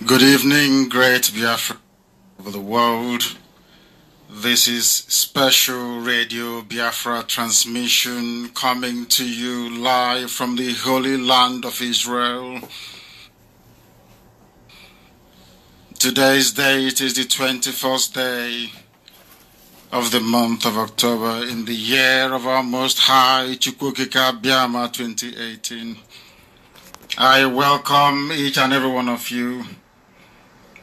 Good evening, great Biafra over the world. This is special Radio Biafra transmission coming to you live from the Holy Land of Israel. Today's date is the 21st day of the month of October in the year of our Most High Chukwukika Biama 2018. I welcome each and every one of you.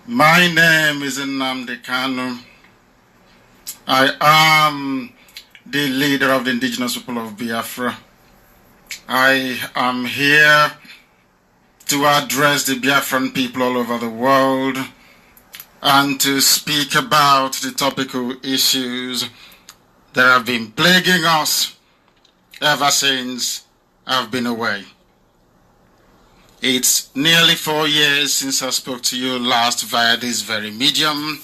My name is Nnamdi Kanu. I am the leader of the indigenous people of Biafra. I am here to address the Biafran people all over the world and to speak about the topical issues that have been plaguing us ever since I've been away. It's nearly 4 years since I spoke to you last via this very medium,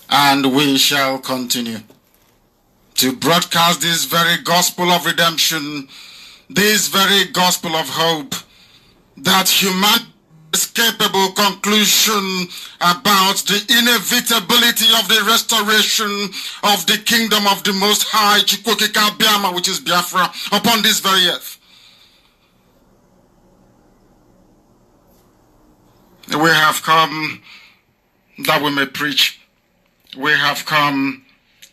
and we shall continue to broadcast this very gospel of redemption, this very gospel of hope, that humanity is capable conclusion about the inevitability of the restoration of the kingdom of the Most High, Chukwukika Biama, which is Biafra, upon this very earth. We have come that we may preach. We have come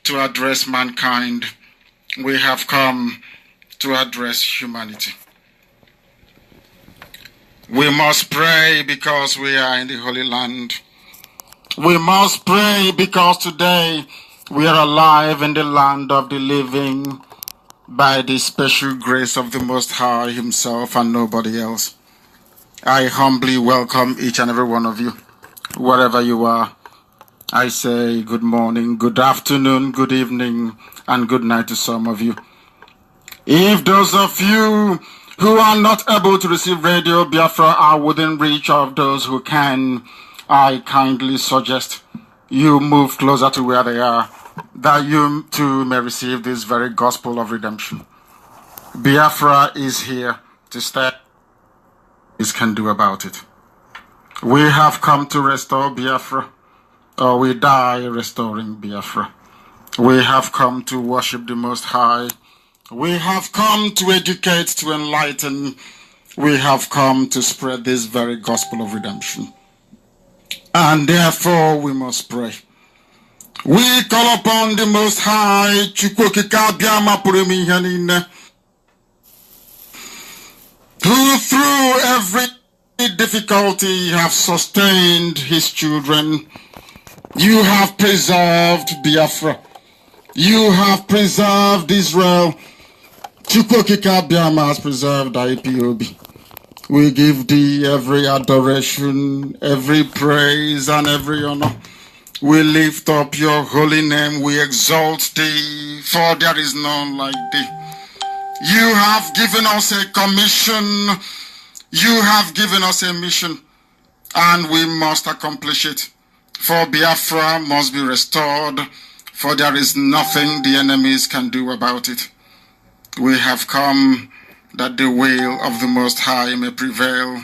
to address mankind. We have come to address humanity. We must pray because we are in the Holy Land. We must pray because today we are alive in the land of the living by the special grace of the Most High Himself and nobody else. I humbly welcome each and every one of you, wherever you are. I say good morning, good afternoon, good evening, and good night to some of you. If those of you who are not able to receive Radio Biafra are within reach of those who can, I kindly suggest you move closer to where they are, that you too may receive this very gospel of redemption. Biafra is here to stay. Can do about it. We have come to restore Biafra, or we die restoring Biafra. We have come to worship the Most High. We have come to educate, to enlighten. We have come to spread this very gospel of redemption. And therefore we must pray. We call upon the Most High, Chukwukika Biama Purimihanine, who through every difficulty have sustained his children. You have preserved Biafra. You have preserved Israel. Chukwukika Biama has preserved Ipob. We give thee every adoration, every praise, and every honor. We lift up your holy name. We exalt thee, for there is none like thee. You have given us a commission. You have given us a mission, and we must accomplish it. For Biafra must be restored, for there is nothing the enemies can do about it. We have come that the will of the Most High may prevail.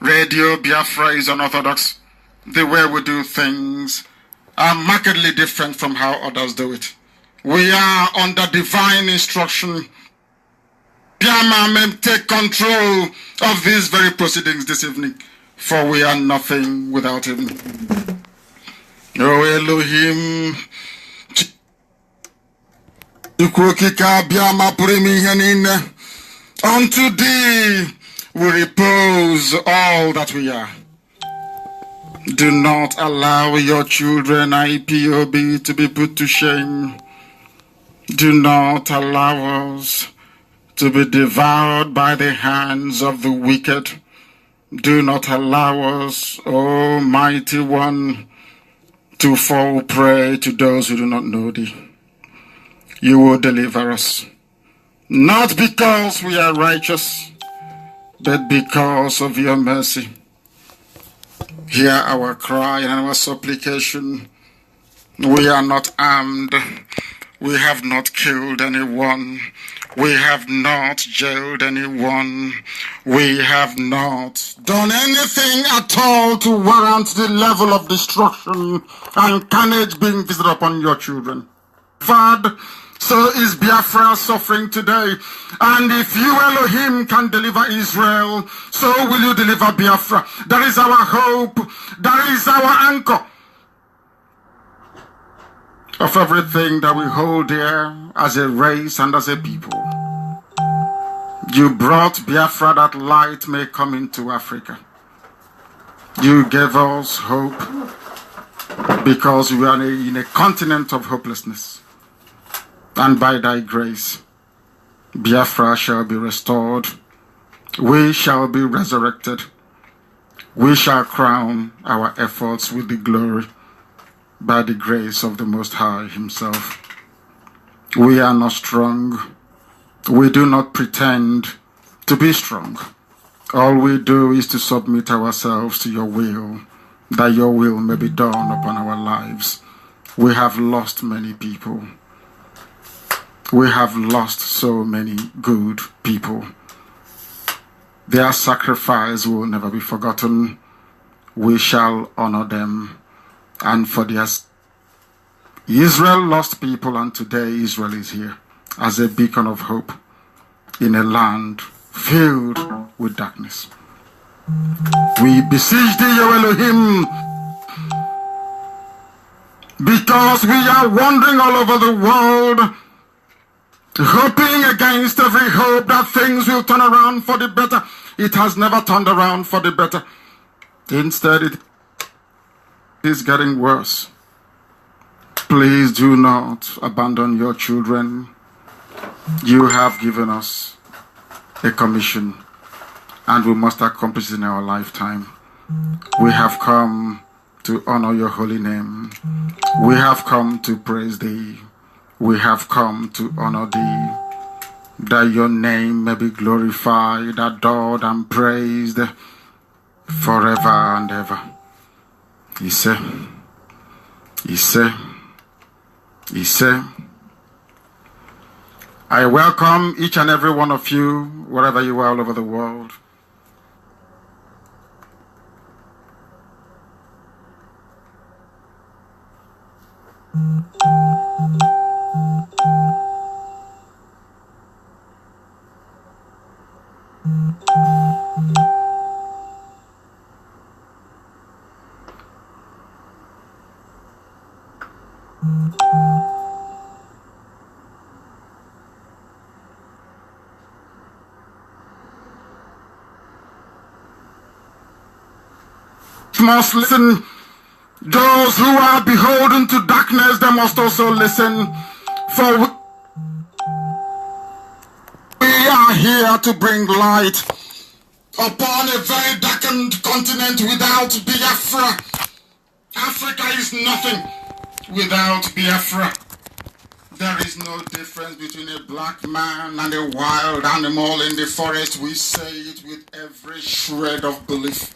Radio Biafra is unorthodox. The way we do things are markedly different from how others do it. We are under divine instruction. Biama may take control of these very proceedings this evening, for we are nothing without him. O Elohim, unto thee we repose all that we are. Do not allow your children, Ipob, to be put to shame. Do not allow us to be devoured by the hands of the wicked. Do not allow us, O mighty one, to fall prey to those who do not know thee. You will deliver us, not because we are righteous, but because of your mercy. Hear our cry and our supplication. We are not armed. We have not killed anyone. We have not jailed anyone. We have not done anything at all to warrant the level of destruction and carnage being visited upon your children. Father, so is Biafra suffering today. And if you, Elohim, can deliver Israel, so will you deliver Biafra. That is our hope. That is our anchor of everything that we hold dear as a race and as a people. You brought Biafra that light may come into Africa. You gave us hope because we are in a continent of hopelessness. And by thy grace, Biafra shall be restored. We shall be resurrected. We shall crown our efforts with the glory by the grace of the Most High Himself. We are not strong. We do not pretend to be strong. All we do is to submit ourselves to your will, that your will may be done upon our lives. We have lost many people. We have lost so many good people. Their sacrifice will never be forgotten. We shall honor them. And for their Israel lost people, and today Israel is here as a beacon of hope in a land filled with darkness. We beseech thee, O Elohim, because we are wandering all over the world, hoping against every hope that things will turn around for the better. It has never turned around for the better. Instead, it is getting worse. Please do not abandon your children. You have given us a commission, and we must accomplish it in our lifetime. We have come to honor your holy name. We have come to praise thee. We have come to honor thee, that your name may be glorified, adored, and praised forever and ever. Ise. I welcome each and every one of you, wherever you are all over the world. Must listen. Those who are beholden to darkness, they must also listen. For we are here to bring light upon a very darkened continent without Biafra. Africa is nothing without Biafra. There is no difference between a black man and a wild animal in the forest. We say it with every shred of belief,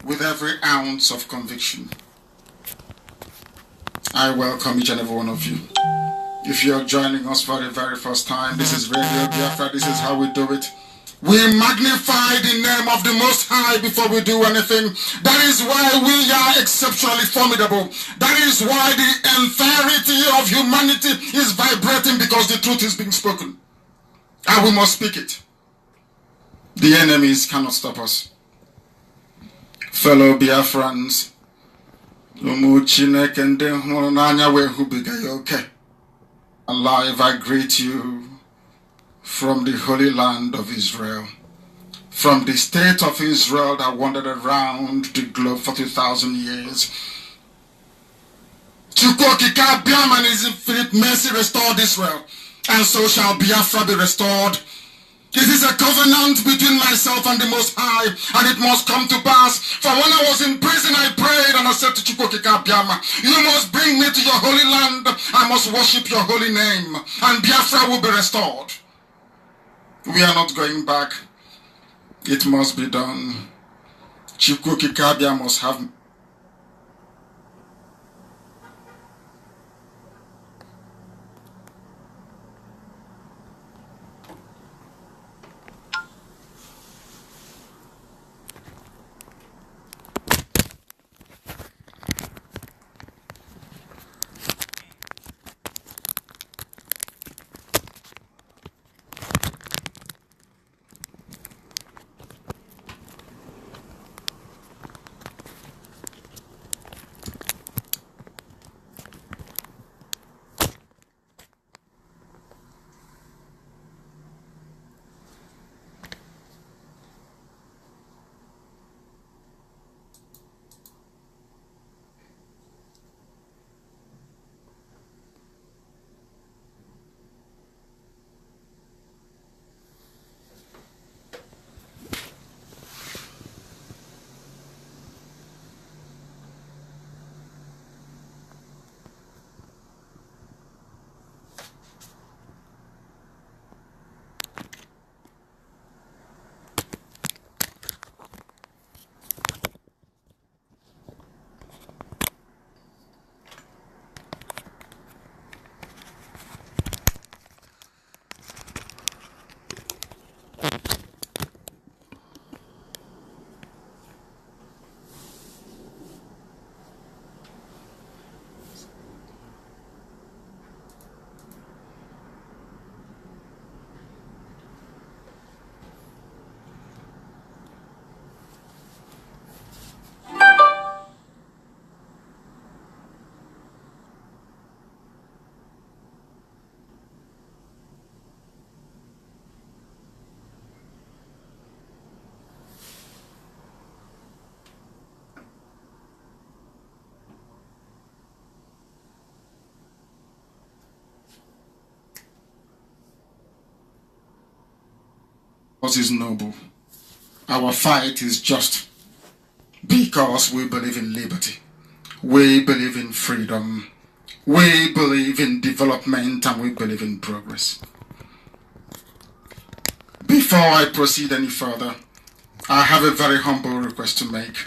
with every ounce of conviction. I welcome each and every one of you. If you're joining us for the very first time, this is Radio Biafra. This is how we do it. We magnify the name of the Most High before we do anything. That is why we are exceptionally formidable. That is why the entirety of humanity is vibrating, because the truth is being spoken. And we must speak it. The enemies cannot stop us. Fellow Biafrans, alive, I greet you from the Holy Land of Israel, from the state of Israel that wandered around the globe for 2,000 years. Chukwokika Biam and his infinite mercy restored Israel, and so shall Biafra be restored. This is a covenant between myself and the Most High, and it must come to pass. For when I was in prison, I prayed and I said to Chukwokika Biama, you must bring me to your holy land. I must worship your holy name, and Biafra will be restored. We are not going back. It must be done. Chukwokika Biama must have is noble. Our fight is just because we believe in liberty. We believe in freedom. We believe in development, and we believe in progress. Before I proceed any further, I have a very humble request to make.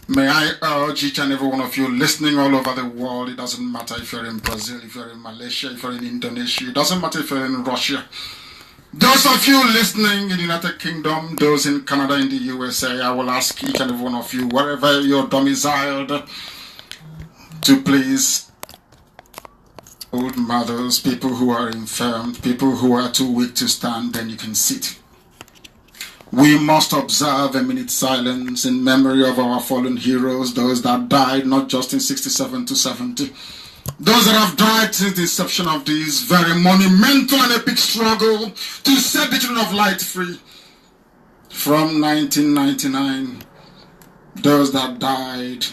May I urge each and every one of you listening all over the world, it doesn't matter if you're in Brazil, if you're in Malaysia, if you're in Indonesia, it doesn't matter if you're in Russia. Those of you listening in the United Kingdom, those in Canada, in the USA, I will ask each and every one of you, wherever you're domiciled, to please, old mothers, people who are infirm, people who are too weak to stand, then you can sit. We must observe a minute silence in memory of our fallen heroes, those that died not just in 67 to 70, those that have died since the inception of this very monumental and epic struggle to set the children of light free. From 1999, those that died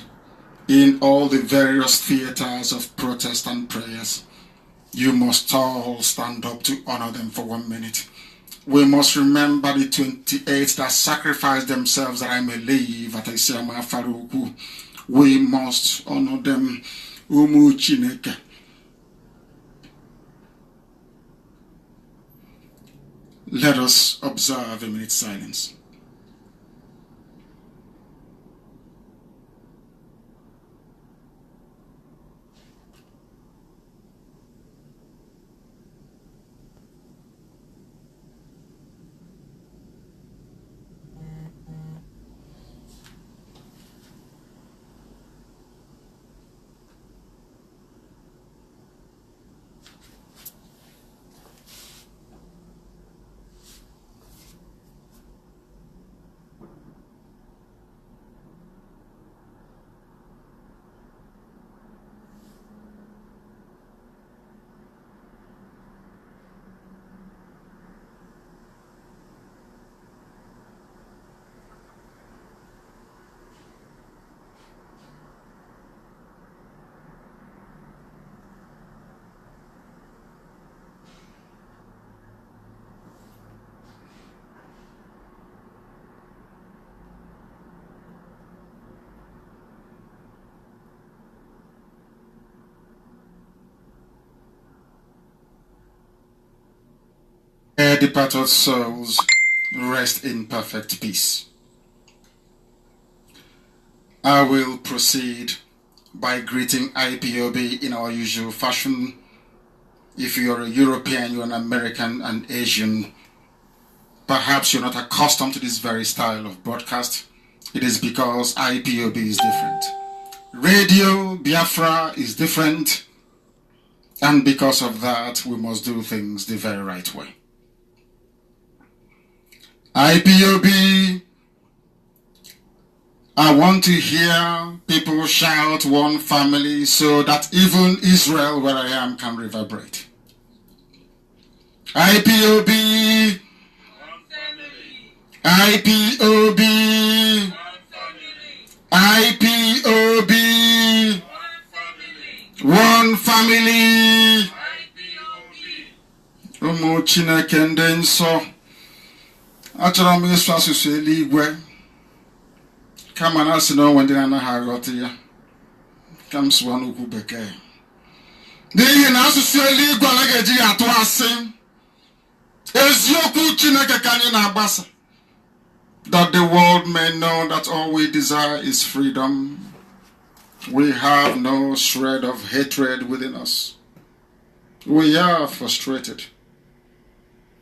in all the various theaters of protest and prayers, you must all stand up to honor them for 1 minute. We must remember the 28 that sacrificed themselves that I may live at Isiama Faruku. We must honor them. Umu Chineke. Let us observe a minute's silence. Their departed souls rest in perfect peace. I will proceed by greeting IPOB in our usual fashion. If you're a European, you're an American, and Asian, perhaps you're not accustomed to this very style of broadcast. It is because IPOB is different. Radio Biafra is different, and because of that, we must do things the very right way. IPOB, I want to hear people shout one family so that even Israel, where I am, can reverberate. IPOB, one family. IPOB, one family. IPOB, one family. Ụmụ Chineke ndị nsọ, achọrọ m ịsụ asụsụ eluigwe kama na asị na onwe ndị anaghị aghọta ya ka m sụwa n'okwu bekee, n'ihi na asụsụ eluigwe anaghị eji ya atụ asị. Eziokwu Chineke ka anyị na-agbasa, that the world may know that all we desire is freedom. We have no shred of hatred within us. We are frustrated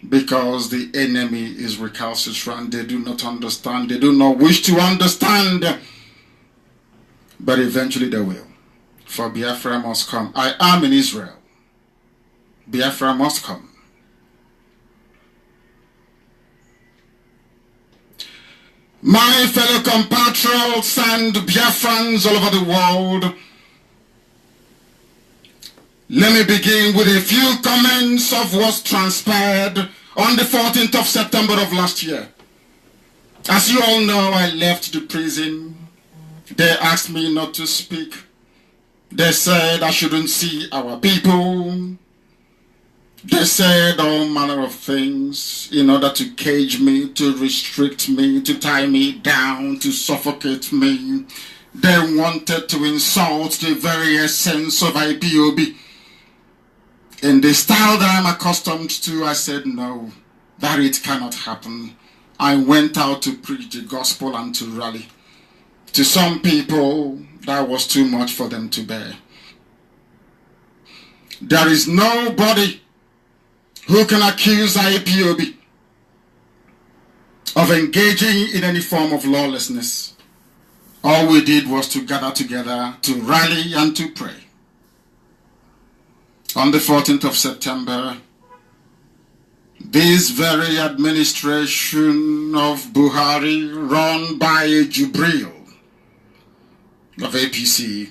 because the enemy is recalcitrant. They do not understand. They do not wish to understand. But eventually they will. For Biafra must come. I am in Israel. Biafra must come. My fellow compatriots and Biafrans all over the world, let me begin with a few comments of what transpired on the 14th of September of last year. As you all know, I left the prison. They asked me not to speak. They said I shouldn't see our people. They said all manner of things in order to cage me, to restrict me, to tie me down, to suffocate me. They wanted to insult the very essence of IPOB. In the style that I'm accustomed to, I said no, that it cannot happen. I went out to preach the gospel and to rally. To some people, that was too much for them to bear. There is nobody who can accuse IPOB of engaging in any form of lawlessness. All we did was to gather together, to rally and to pray. On the 14th of September, this very administration of Buhari, run by Jubril of APC,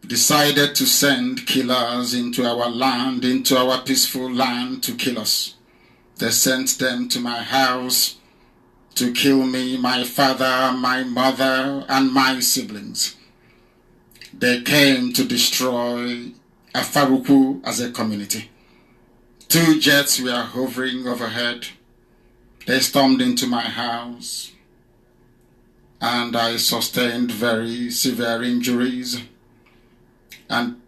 decided to send killers into our land, into our peaceful land, to kill us. They sent them to my house to kill me, my father, my mother, and my siblings. They came to destroy Afaruku as a community. 2 jets were hovering overhead. They stormed into my house, and I sustained very severe injuries. And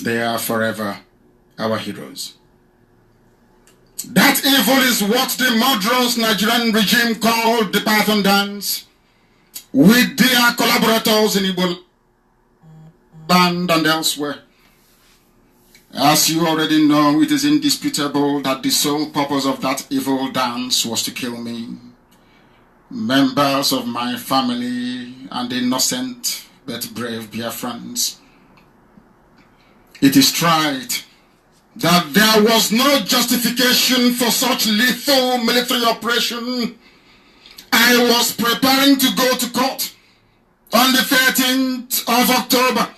they are forever our heroes. That evil is what the murderous Nigerian regime called the Python Dance, with their collaborators in Igbo land and elsewhere. As you already know, it is indisputable that the sole purpose of that evil dance was to kill me, members of my family, and innocent but brave Biafrans. It is trite that there was no justification for such lethal military operation. I was preparing to go to court on the 13th of October.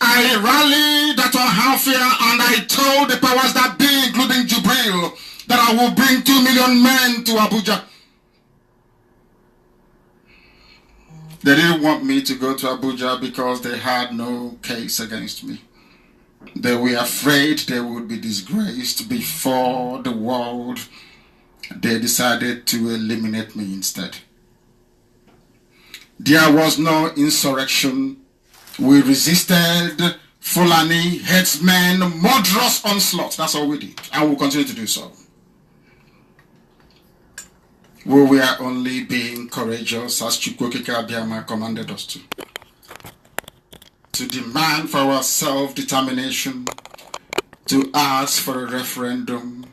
I rallied at Ohafia and I told the powers that be, including Jubril, that I will bring 2 million men to Abuja. They didn't want me to go to Abuja because they had no case against me. They were afraid they would be disgraced before the world. They decided to eliminate me instead. There was no insurrection. We resisted Fulani headsmen, murderous onslaught. That's all we did, and we'll continue to do so. We were only being courageous, as Chukwokike Abiyama commanded us to demand for our self-determination, to ask for a referendum,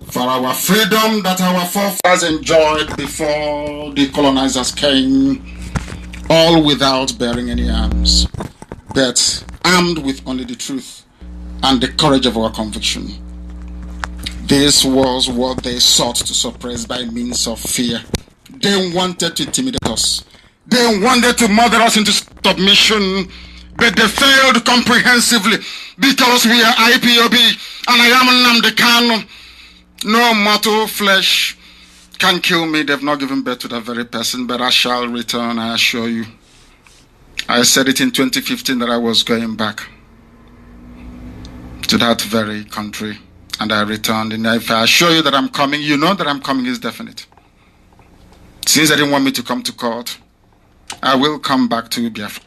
for our freedom that our forefathers enjoyed before the colonizers came, all without bearing any arms, but armed with only the truth and the courage of our conviction. This was what they sought to suppress by means of fear. They wanted to intimidate us. They wanted to murder us into submission, but they failed comprehensively because we are IPOB and I am Nnamdi Kanu. No mortal flesh can kill me. They've not given birth to that very person, but I shall return, I assure you. I said it in 2015 that I was going back to that very country, and I returned. And if I assure you that I'm coming, you know that I'm coming is definite. Since they didn't want me to come to court, I will come back to Biafra.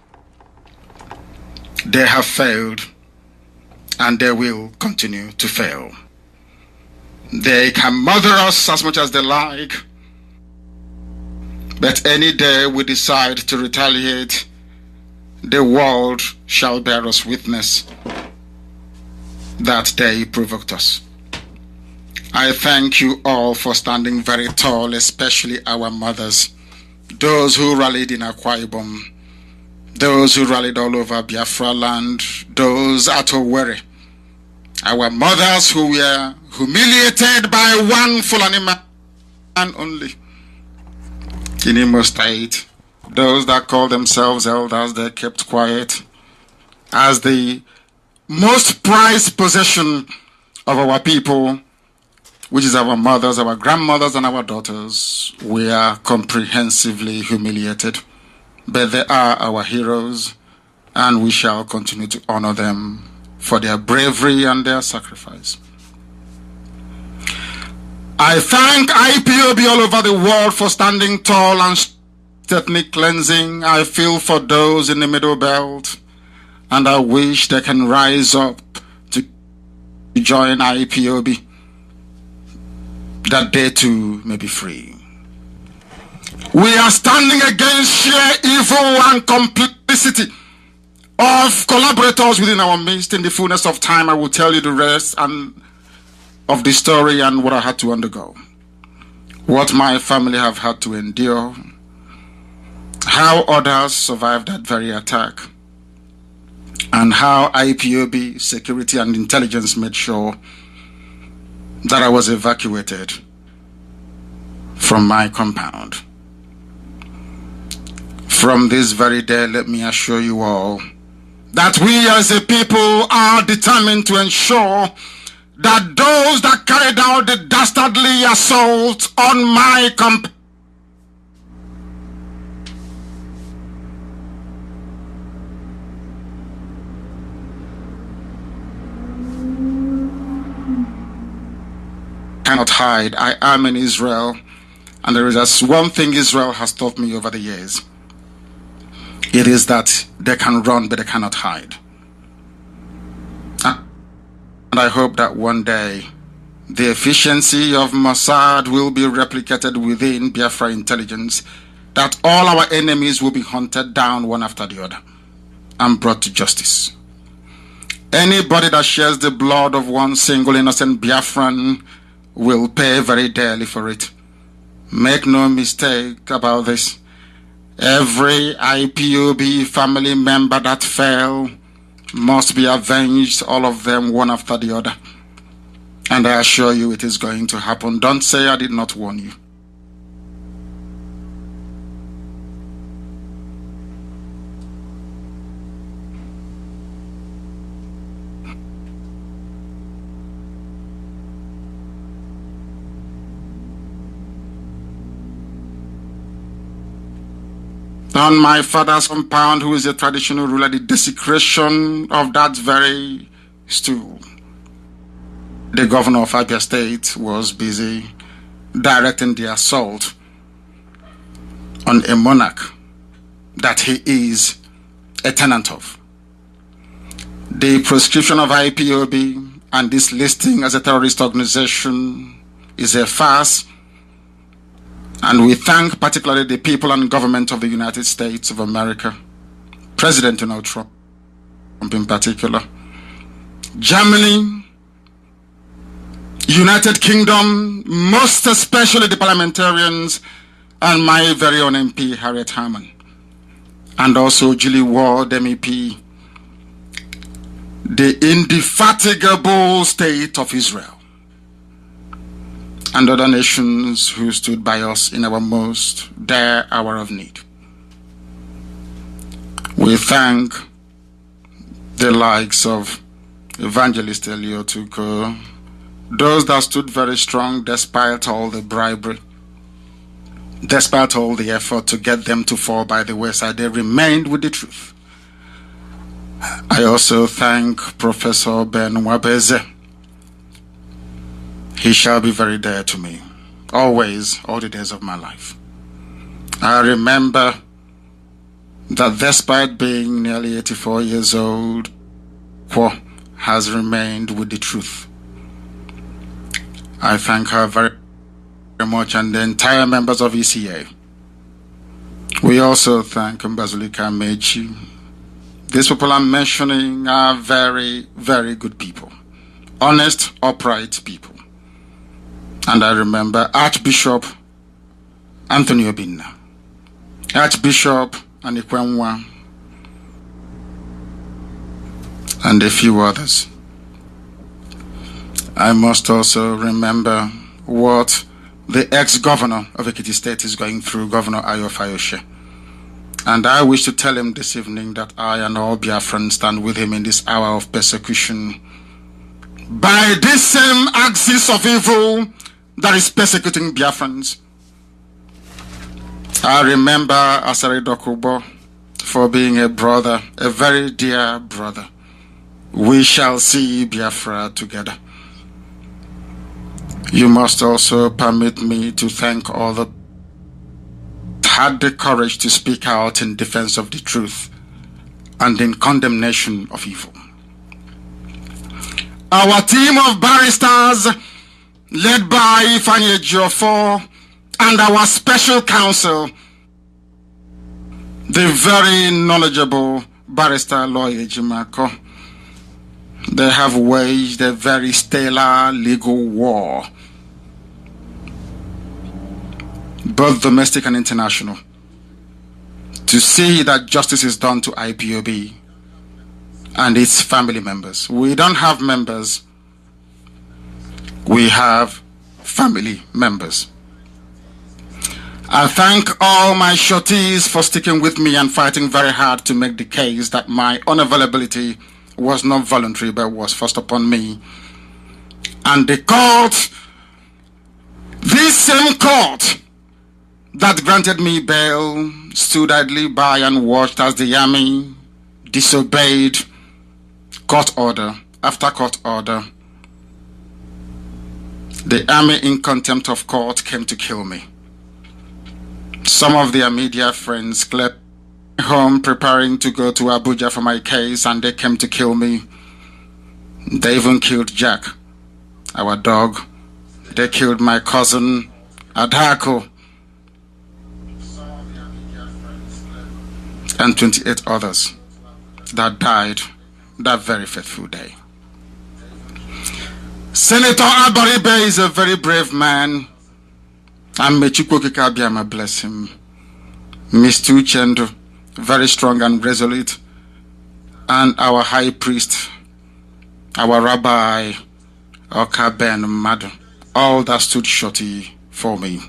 They have failed, and they will continue to fail. They can murder us as much as they like, but any day we decide to retaliate, the world shall bear us witness that they provoked us. I thank you all for standing very tall, especially our mothers, those who rallied in Akwa Ibom, those who rallied all over Biafra land, those at Owerri, our mothers who were humiliated by one Fulani man only in Imo State, those that call themselves elders, they kept quiet as the most prized possession of our people, which is our mothers, our grandmothers, and our daughters. We are comprehensively humiliated, but they are our heroes. and we shall continue to honor them for their bravery and their sacrifice. I thank IPOB all over the world for standing tall and ethnic cleansing. I feel for those in the Middle Belt, and I wish they can rise up to join IPOB, that they too may be free. We are standing against sheer evil and complicity of collaborators within our midst. In the fullness of time, I will tell you the rest of the story and what I had to undergo, what my family have had to endure, how others survived that very attack, and how IPOB security and intelligence made sure that I was evacuated from my compound. From this very day, let me assure you all that we as a people are determined to ensure that those that carried out the dastardly assault on my compound cannot hide. I am in Israel, and there is just one thing Israel has taught me over the years. It is that they can run, but they cannot hide. And I hope that one day the efficiency of Mossad will be replicated within Biafra intelligence, that all our enemies will be hunted down one after the other and brought to justice. Anybody that shares the blood of one single innocent Biafran will pay very dearly for it. Make no mistake about this. Every IPOB family member that fell must be avenged, all of them one after the other. And I assure you it is going to happen. Don't say I did not warn you. On my father's compound, who is a traditional ruler, the desecration of that very stool, the governor of Abia State was busy directing the assault on a monarch that he is a tenant of. The proscription of IPOB and this listing as a terrorist organization is a farce. And we thank particularly the people and government of the United States of America, President Donald Trump in particular, Germany, United Kingdom, most especially the parliamentarians, and my very own MP, Harriet Harman, and also Julie Ward, MEP, the indefatigable state of Israel, and other nations who stood by us in our most dire hour of need. We thank the likes of Evangelist Eliotuko, those that stood very strong despite all the bribery, despite all the effort to get them to fall by the wayside. They remained with the truth. I also thank Professor Ben Wabeze. He shall be very dear to me, always, all the days of my life. I remember that despite being nearly 84 years old, Kwo has remained with the truth. I thank her very much and the entire members of ECA. We also thank Mbazulika Mechi. These people I'm mentioning are very, very good people, honest, upright people. And I remember Archbishop Anthony Obinna, Archbishop Anikwenwa, and a few others. I must also remember what the ex-governor of Ekiti State is going through, Governor Ayo Fayose. And I wish to tell him this evening that I and all Biafrans stand with him in this hour of persecution by this same axis of evil that is persecuting Biafrans. I remember Asari Dokubo for being a brother, a very dear brother. We shall see Biafra together. You must also permit me to thank all that had the courage to speak out in defense of the truth and in condemnation of evil. Our team of barristers, led by Ifeanyi Ejiofor, and our special counsel, the very knowledgeable barrister lawyer Jimako, they have waged a very stellar legal war, both domestic and international, to see that justice is done to IPOB and its family members. We don't have members, we have family members. I thank all my shorties for sticking with me and fighting very hard to make the case that my unavailability was not voluntary but was forced upon me. And the court, this same court that granted me bail, stood idly by and watched as the army disobeyed court order after court order. The army, in contempt of court, came to kill me. Some of their media friends slept home preparing to go to Abuja for my case, and they came to kill me. They even killed Jack, our dog. They killed my cousin Adako and 28 others that died that very fateful day. Senator Abaribe is a very brave man, and may Chukwuokike Abiama bless him. Mr. Uchendu, very strong and resolute, and our high priest, our rabbi, Oka Ben Madu, all that stood shorty for me.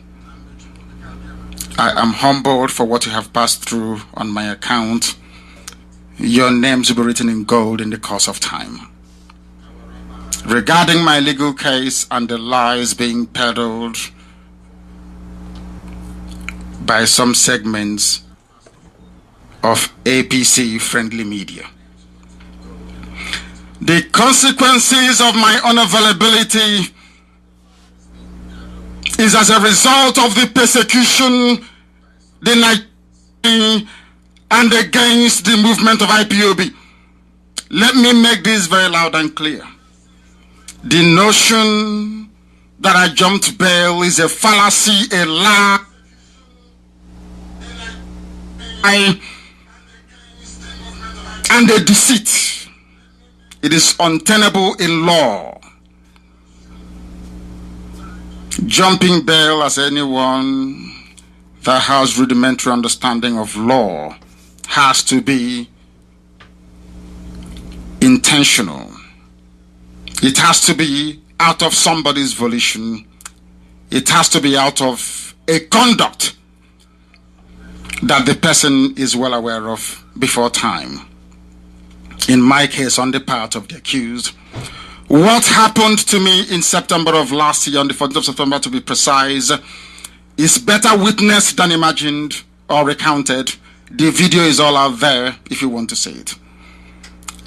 I am humbled for what you have passed through on my account. Your names will be written in gold in the course of time. Regarding my legal case and the lies being peddled by some segments of APC-friendly media, the consequences of my unavailability is as a result of the persecution, and against the movement of IPOB. Let me make this very loud and clear. The notion that I jumped bail is a fallacy, a lie, and a deceit. It is untenable in law. Jumping bail, as anyone that has rudimentary understanding of law, has to be intentional. It has to be out of somebody's volition. It has to be out of a conduct that the person is well aware of before time. In my case, on the part of the accused, what happened to me in September of last year, on the 14th of September to be precise, is better witnessed than imagined or recounted. The video is all out there if you want to see it.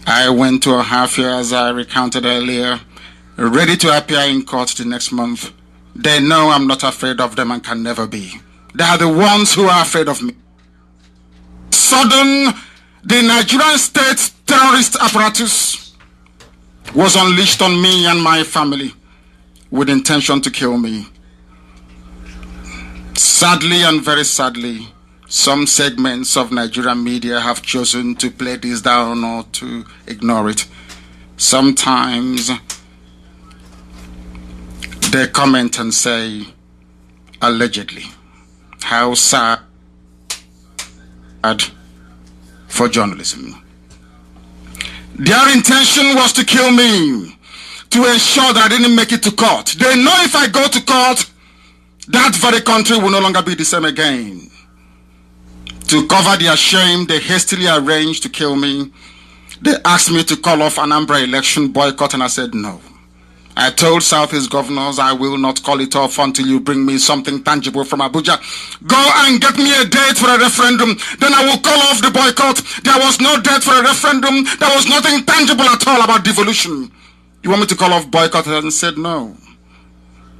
I went to a half year, as I recounted earlier, ready to appear in court the next month. They know I'm not afraid of them and can never be. They are the ones who are afraid of me. Sudden, the Nigerian state terrorist apparatus was unleashed on me and my family with intention to kill me. Sadly and very sadly, some segments of Nigerian media have chosen to play this down or to ignore it. Sometimes they comment and say, allegedly. How sad for journalism. Their intention was to kill me, to ensure that I didn't make it to court. They know if I go to court, that very country will no longer be the same again. To cover their shame, they hastily arranged to kill me. They asked me to call off Anambra election boycott, and I said no. I told Southeast governors I will not call it off until you bring me something tangible from Abuja. Go and get me a date for a referendum. Then I will call off the boycott. There was no date for a referendum. There was nothing tangible at all about devolution. You want me to call off boycott? And said no.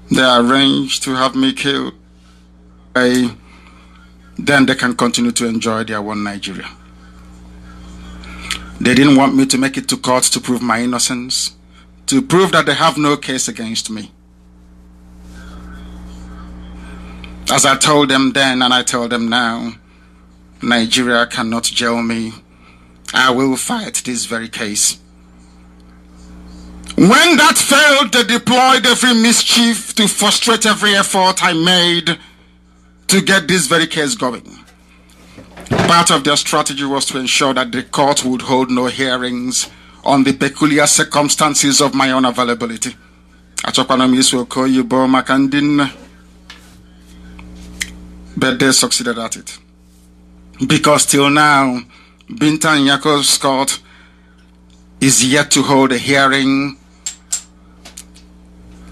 They arranged to have me killed. Then they can continue to enjoy their one Nigeria. They didn't want me to make it to court to prove my innocence, to prove that they have no case against me. As I told them then and I tell them now, Nigeria cannot jail me. I will fight this very case. When that failed, they deployed every mischief to frustrate every effort I made to get this very case going. Part of their strategy was to ensure that the court would hold no hearings on the peculiar circumstances of my unavailability. But they succeeded at it. Because till now, Binta Nyako's court is yet to hold a hearing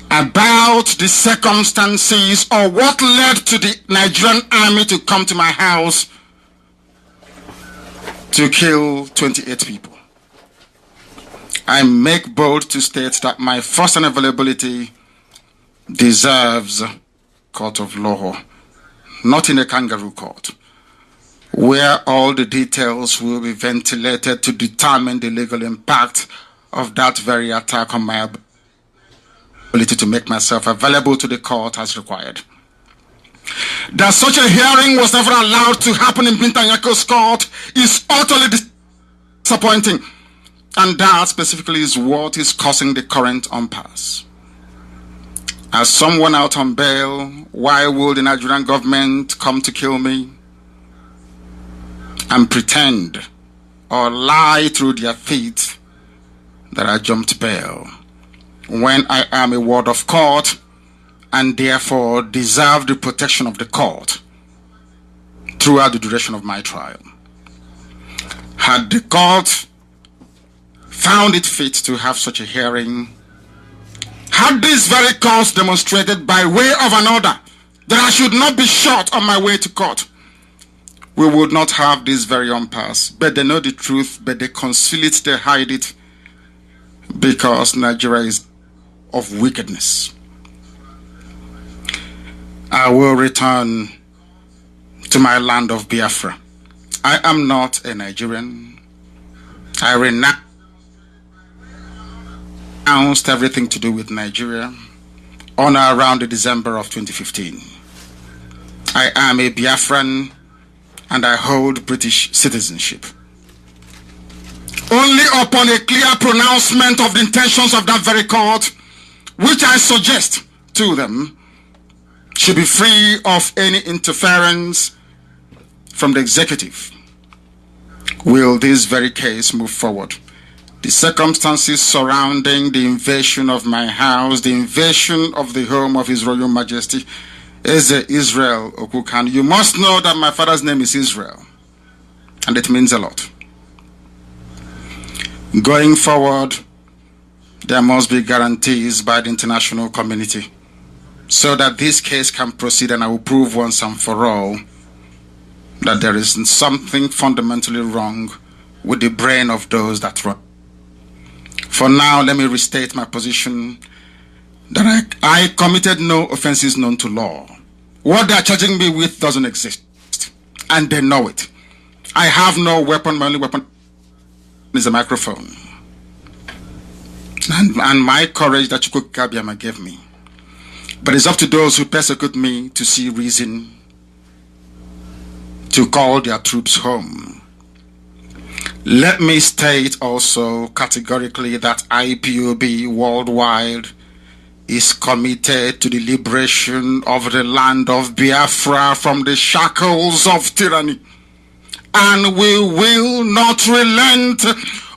about the circumstances or what led to the Nigerian army to come to my house to kill 28 people. I make bold to state that my first unavailability deserves a court of law, not in a kangaroo court, where all the details will be ventilated to determine the legal impact of that very attack on my ability to make myself available to the court as required. That such a hearing was never allowed to happen in Binta Nyako's court is utterly disappointing, and that specifically is what is causing the current impasse. As someone out on bail, why would the Nigerian government come to kill me and pretend or lie through their teeth that I jumped bail when I am a ward of court and therefore deserve the protection of the court throughout the duration of my trial? Had the court found it fit to have such a hearing, had this very cause demonstrated by way of an order that I should not be shot on my way to court, we would not have this very impasse. But they know the truth, but they conceal it, they hide it, because Nigeria is of wickedness. I will return to my land of Biafra. I am not a Nigerian. I renounced everything to do with Nigeria on or around the December of 2015. I am a Biafran and I hold British citizenship. Only upon a clear pronouncement of the intentions of that very court, which I suggest to them should be free of any interference from the executive, will this very case move forward. The circumstances surrounding the invasion of my house, the invasion of the home of His Royal Majesty Eze Israel Okukan. You must know that my father's name is Israel, and it means a lot. Going forward, there must be guarantees by the international community so that this case can proceed, and I will prove once and for all that there is something fundamentally wrong with the brain of those that run. For now, let me restate my position that I committed no offenses known to law. What they are charging me with doesn't exist, and they know it. I have no weapon. My only weapon is a microphone and my courage that Chukwu Kabiama gave me. But it's up to those who persecute me to see reason to call their troops home. Let me state also categorically that IPOB worldwide is committed to the liberation of the land of Biafra from the shackles of tyranny. And we will not relent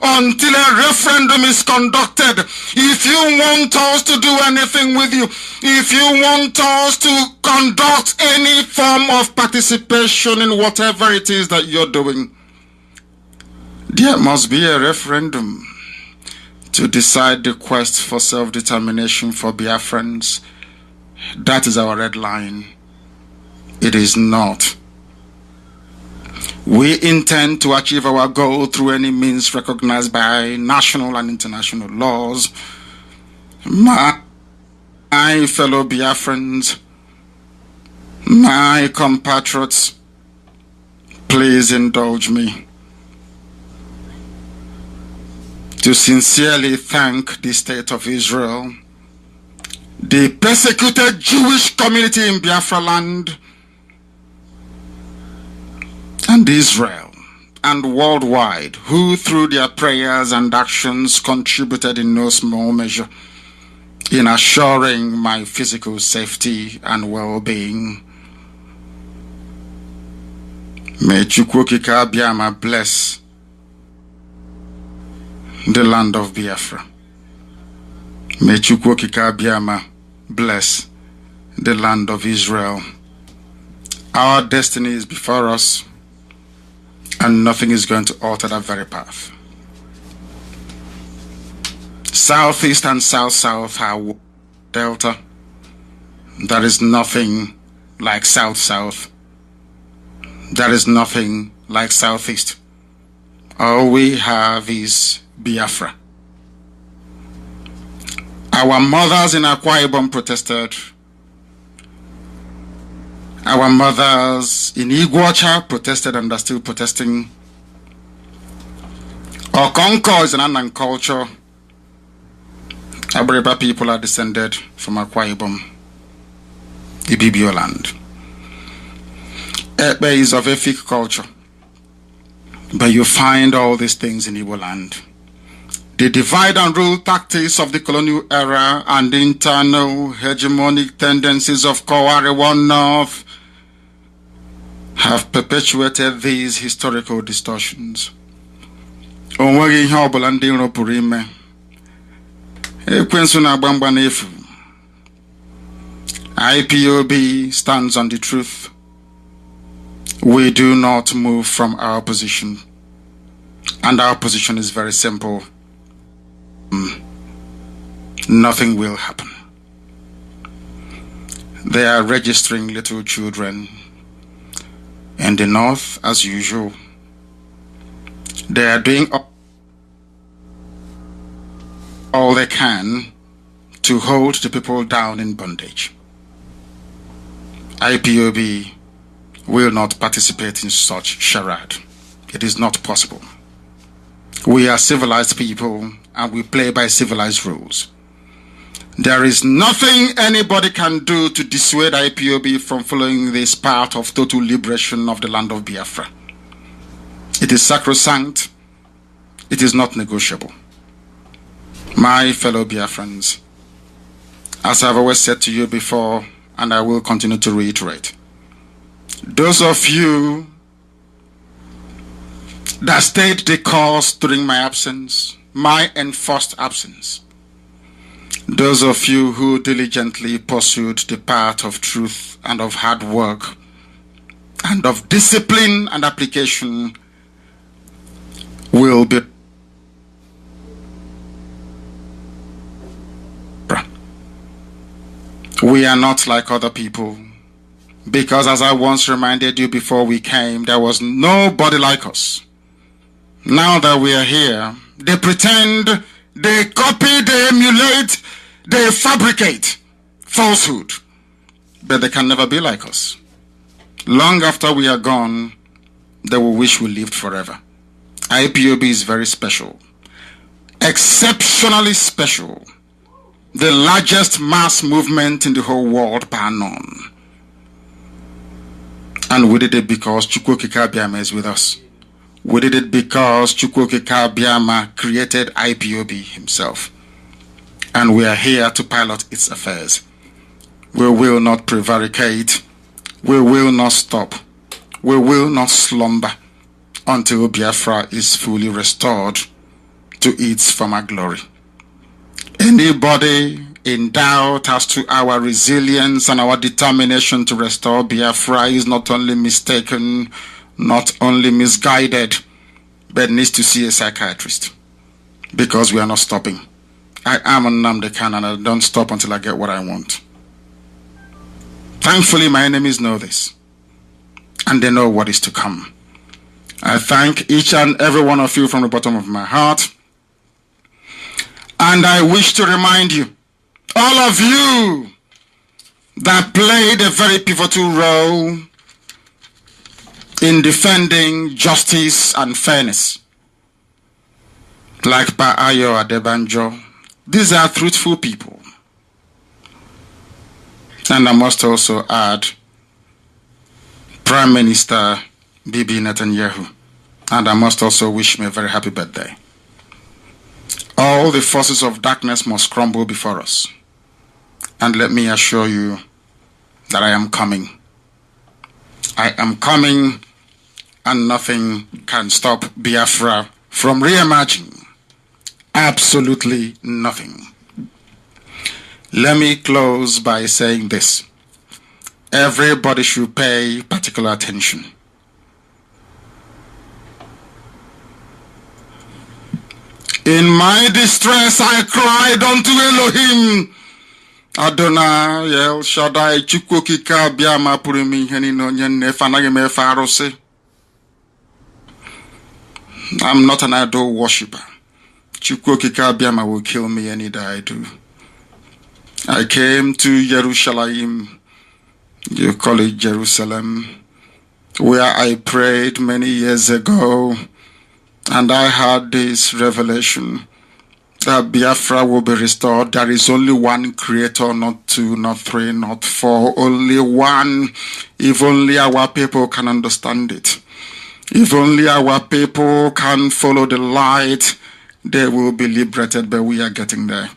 until a referendum is conducted. If you want us to do anything with you, if you want us to conduct any form of participation in whatever it is that you're doing, there must be a referendum to decide the quest for self-determination for Biafrans. That is our red line. It is not. We intend to achieve our goal through any means recognized by national and international laws. My fellow Biafrans, my compatriots, please indulge me to sincerely thank the State of Israel, the persecuted Jewish community in Biafra land, and Israel and worldwide, who through their prayers and actions contributed in no small measure in assuring my physical safety and well-being. May Chukwokika Abiyama bless the land of Biafra. May Chukwokika Abiyama bless the land of Israel. Our destiny is before us, and nothing is going to alter that very path. Southeast and South-South are Delta. There is nothing like South-South. There is nothing like Southeast. All we have is Biafra. Our mothers in Akwa Ibom protested. Our mothers in Iguacha protested and are still protesting. Okonko is an Annan culture. Abariba people are descended from Akwa Ibom, Ibibio land. Ekpe is of Efik culture. But you find all these things in Igbo land. The divide and rule tactics of the colonial era and the internal hegemonic tendencies of Kowari One North have perpetuated these historical distortions. Onwegi ihe ọbụla ndị iro pụrụ ime. Ekwensu na-agba mgba n'efu. IPOB stands on the truth. We do not move from our position. And our position is very simple. Nothing will happen. They are registering little children in the north as usual. They are doing all they can to hold the people down in bondage. IPOB will not participate in such charade. It is not possible. We are civilized people and we play by civilized rules. There is nothing anybody can do to dissuade IPOB from following this path of total liberation of the land of Biafra. It is sacrosanct. It is not negotiable. My fellow Biafrans, as I've always said to you before, and I will continue to reiterate, those of you that stayed the course during my absence, my enforced absence, those of you who diligently pursued the path of truth and of hard work and of discipline and application will be we are not like other people, because as I once reminded you before we came, there was nobody like us. Now that we are here, they pretend, they copy, they emulate, they fabricate falsehood, but they can never be like us. Long after we are gone, they will wish we lived forever. IPOB is very special, exceptionally special, the largest mass movement in the whole world bar none. And we did it because Chukwokika Abiyama is with us. We did it because Chukwokika Abiyama created IPOB himself. And we are here to pilot its affairs. We will not prevaricate. We will not stop. We will not slumber until Biafra is fully restored to its former glory. Anybody in doubt as to our resilience and our determination to restore Biafra is not only mistaken, not only misguided, but needs to see a psychiatrist. because we are not stopping. I am Nnamdi Kanu, and I don't stop until I get what I want. Thankfully, my enemies know this, and they know what is to come. I thank each and every one of you from the bottom of my heart, and I wish to remind you, all of you that played a very pivotal role in defending justice and fairness, like Pa Ayo Adebanjo. These are truthful people. And I must also add Prime Minister Bibi Netanyahu. And I must also wish me a very happy birthday. All the forces of darkness must crumble before us. And let me assure you that I am coming. I am coming, and nothing can stop Biafra from re-emerging. Absolutely nothing. Let me close by saying this. Everybody should pay particular attention. In my distress I cried unto Elohim. Adonai El Shaddai Chukwokika Biama Purimi Henino Nyene Fanagime Farose. I'm not an idol worshipper. Chukwokika Biama will kill me any day I do. I came to Jerusalem, you call it Jerusalem, where I prayed many years ago, and I had this revelation that Biafra will be restored. There is only one creator, not two, not three, not four, only one. If only our people can understand it. If only our people can follow the light, they will be liberated, but we are getting there.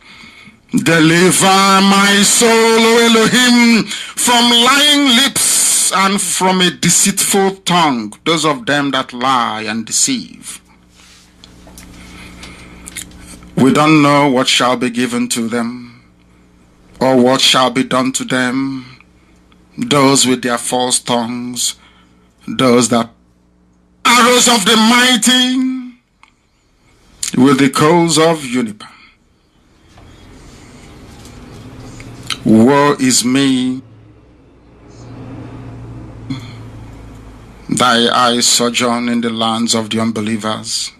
Deliver my soul, O Elohim, from lying lips and from a deceitful tongue, those of them that lie and deceive. We don't know what shall be given to them, or what shall be done to them, those with their false tongues, those that arrows of the mighty with the coals of juniper. Woe is me, that I sojourn in the lands of the unbelievers,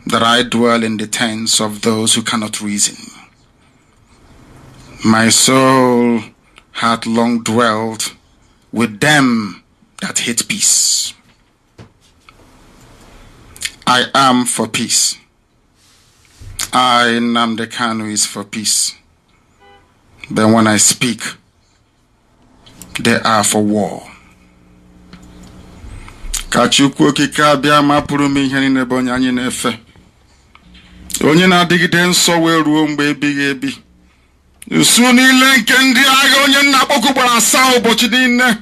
that I dwell in the tents of those who cannot reason. My soul hath long dwelt with them that hate peace. I am for peace. I, Nnamdi Kanu, is for peace. But when I speak, they are for war. Kachukwu okike abịa mapụrụ m ihe niile bụ onye anyị na-efe. Onye na-adịgide nsọ wee ruo mgbe ebighị ebi. Usu niile nke ndị agha onye nna-akpọku gbara asaa ụbọchị niile.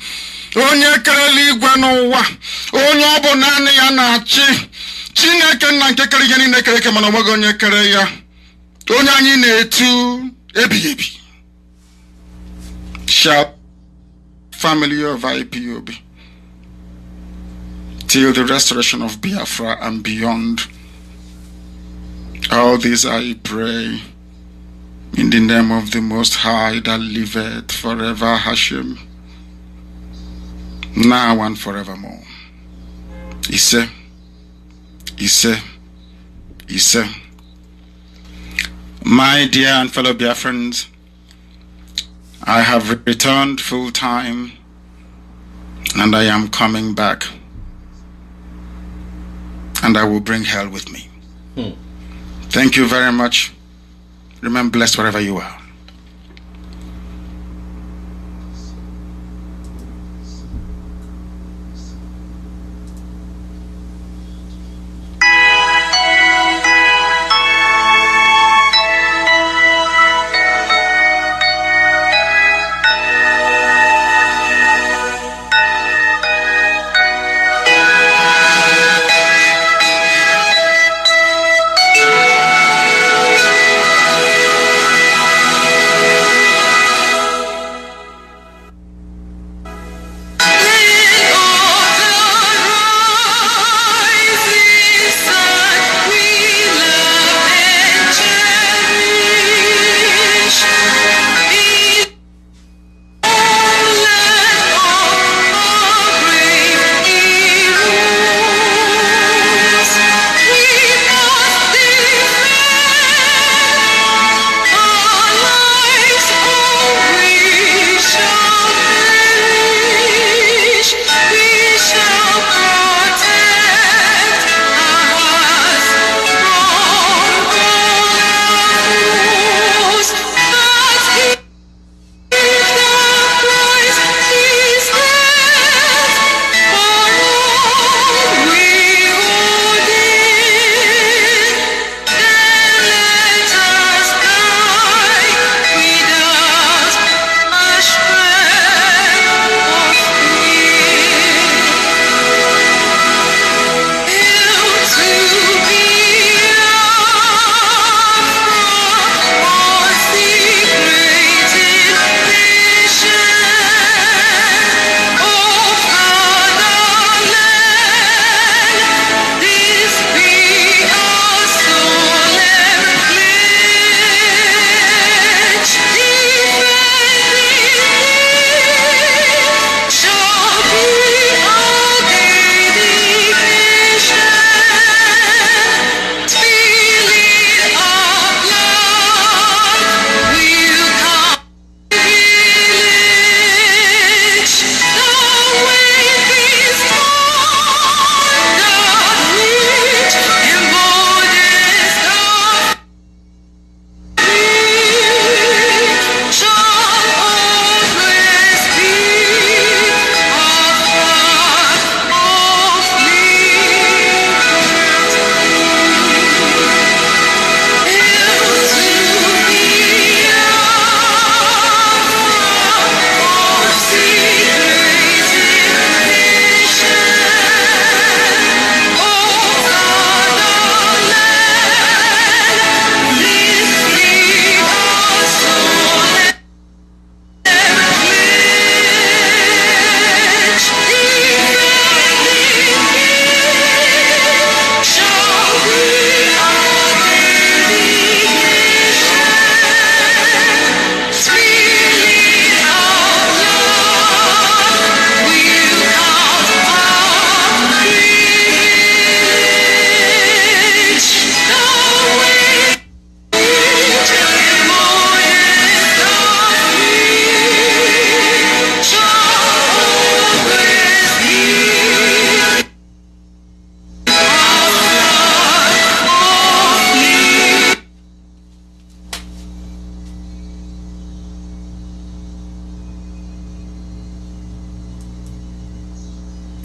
Onye kere eluigwe n'ụwa. Onye ọ bụ naanị ya na-achị. Chineke nna nke kere ihe niile kere eke mana ọ nweghị onye kere ya. Onye anyị na-etu ebighị ebi. Shall family of Ipob till the restoration of Biafra and beyond. All this I pray in the name of the Most High that liveth forever, Hashem, now and forevermore. Ise, Ise, Ise. My dear and fellow Biafrans, I have returned full time, and I am coming back, and I will bring hell with me. Thank you very much. Remain blessed wherever you are.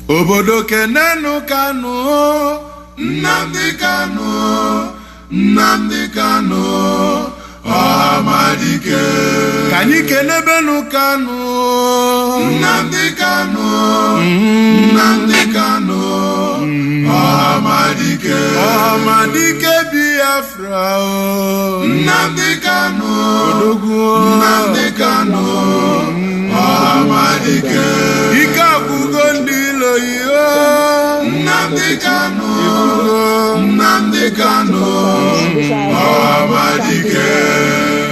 Obodo kenenu Kanu, Nnamdi Kanu, Nnamdi Kanu, Amadike. Kanyi kenebenu Kanu, Nnamdi Kanu, Nnamdi Kanu, Amadike. Amadike Biafra, Nnamdi Kanu, Nnamdi Kanu, Amadike. Ikabugondi Nnamdi Kanu, Nnamdi Kanu, Amadike.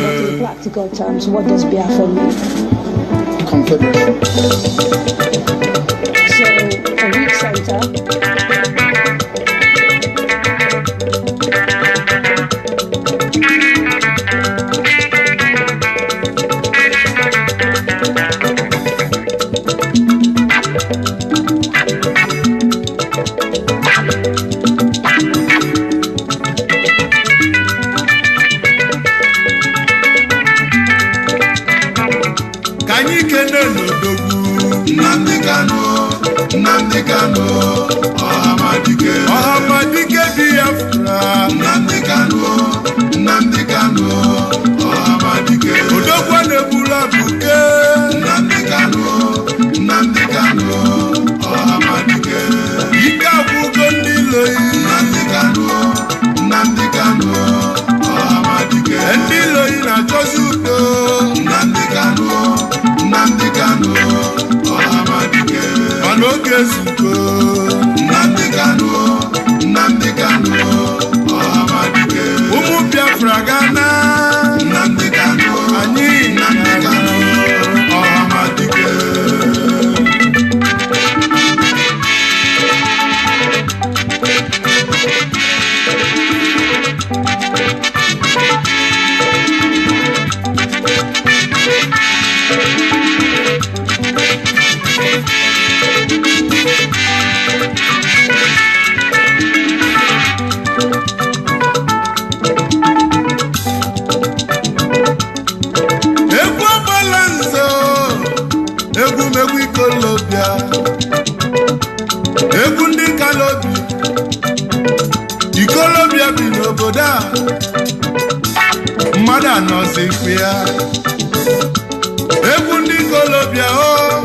But in practical terms, what does Biafra mean? Confederation. So, a weak center. Nnamdi Kanu, Nnamdi Kanu, Amadike. Amadike Biafra. Nnamdi Kanu, Nnamdi Kanu, Amadike. Odogwa nebula buke. Nnamdi Kanu, Nnamdi Kanu, Amadike. Ika bugondi loyi. Nnamdi Kanu, Nnamdi Kanu, Amadike. Endi loyi na chosudo. Nnamdi Kanu, Nnamdi Kanu. Manoke Zuko, Nnamdi Kanu, Nnamdi Kanu, Amadike. Umu Biafra Ghana, Nnamdi Kanu, Ani Nnamdi Kanu, Amadike. Egwu ndị Kalobi Ikolobia bi n'obodo a mmadụ anọzi ikpe ya. Egwu ndị Ikolobia o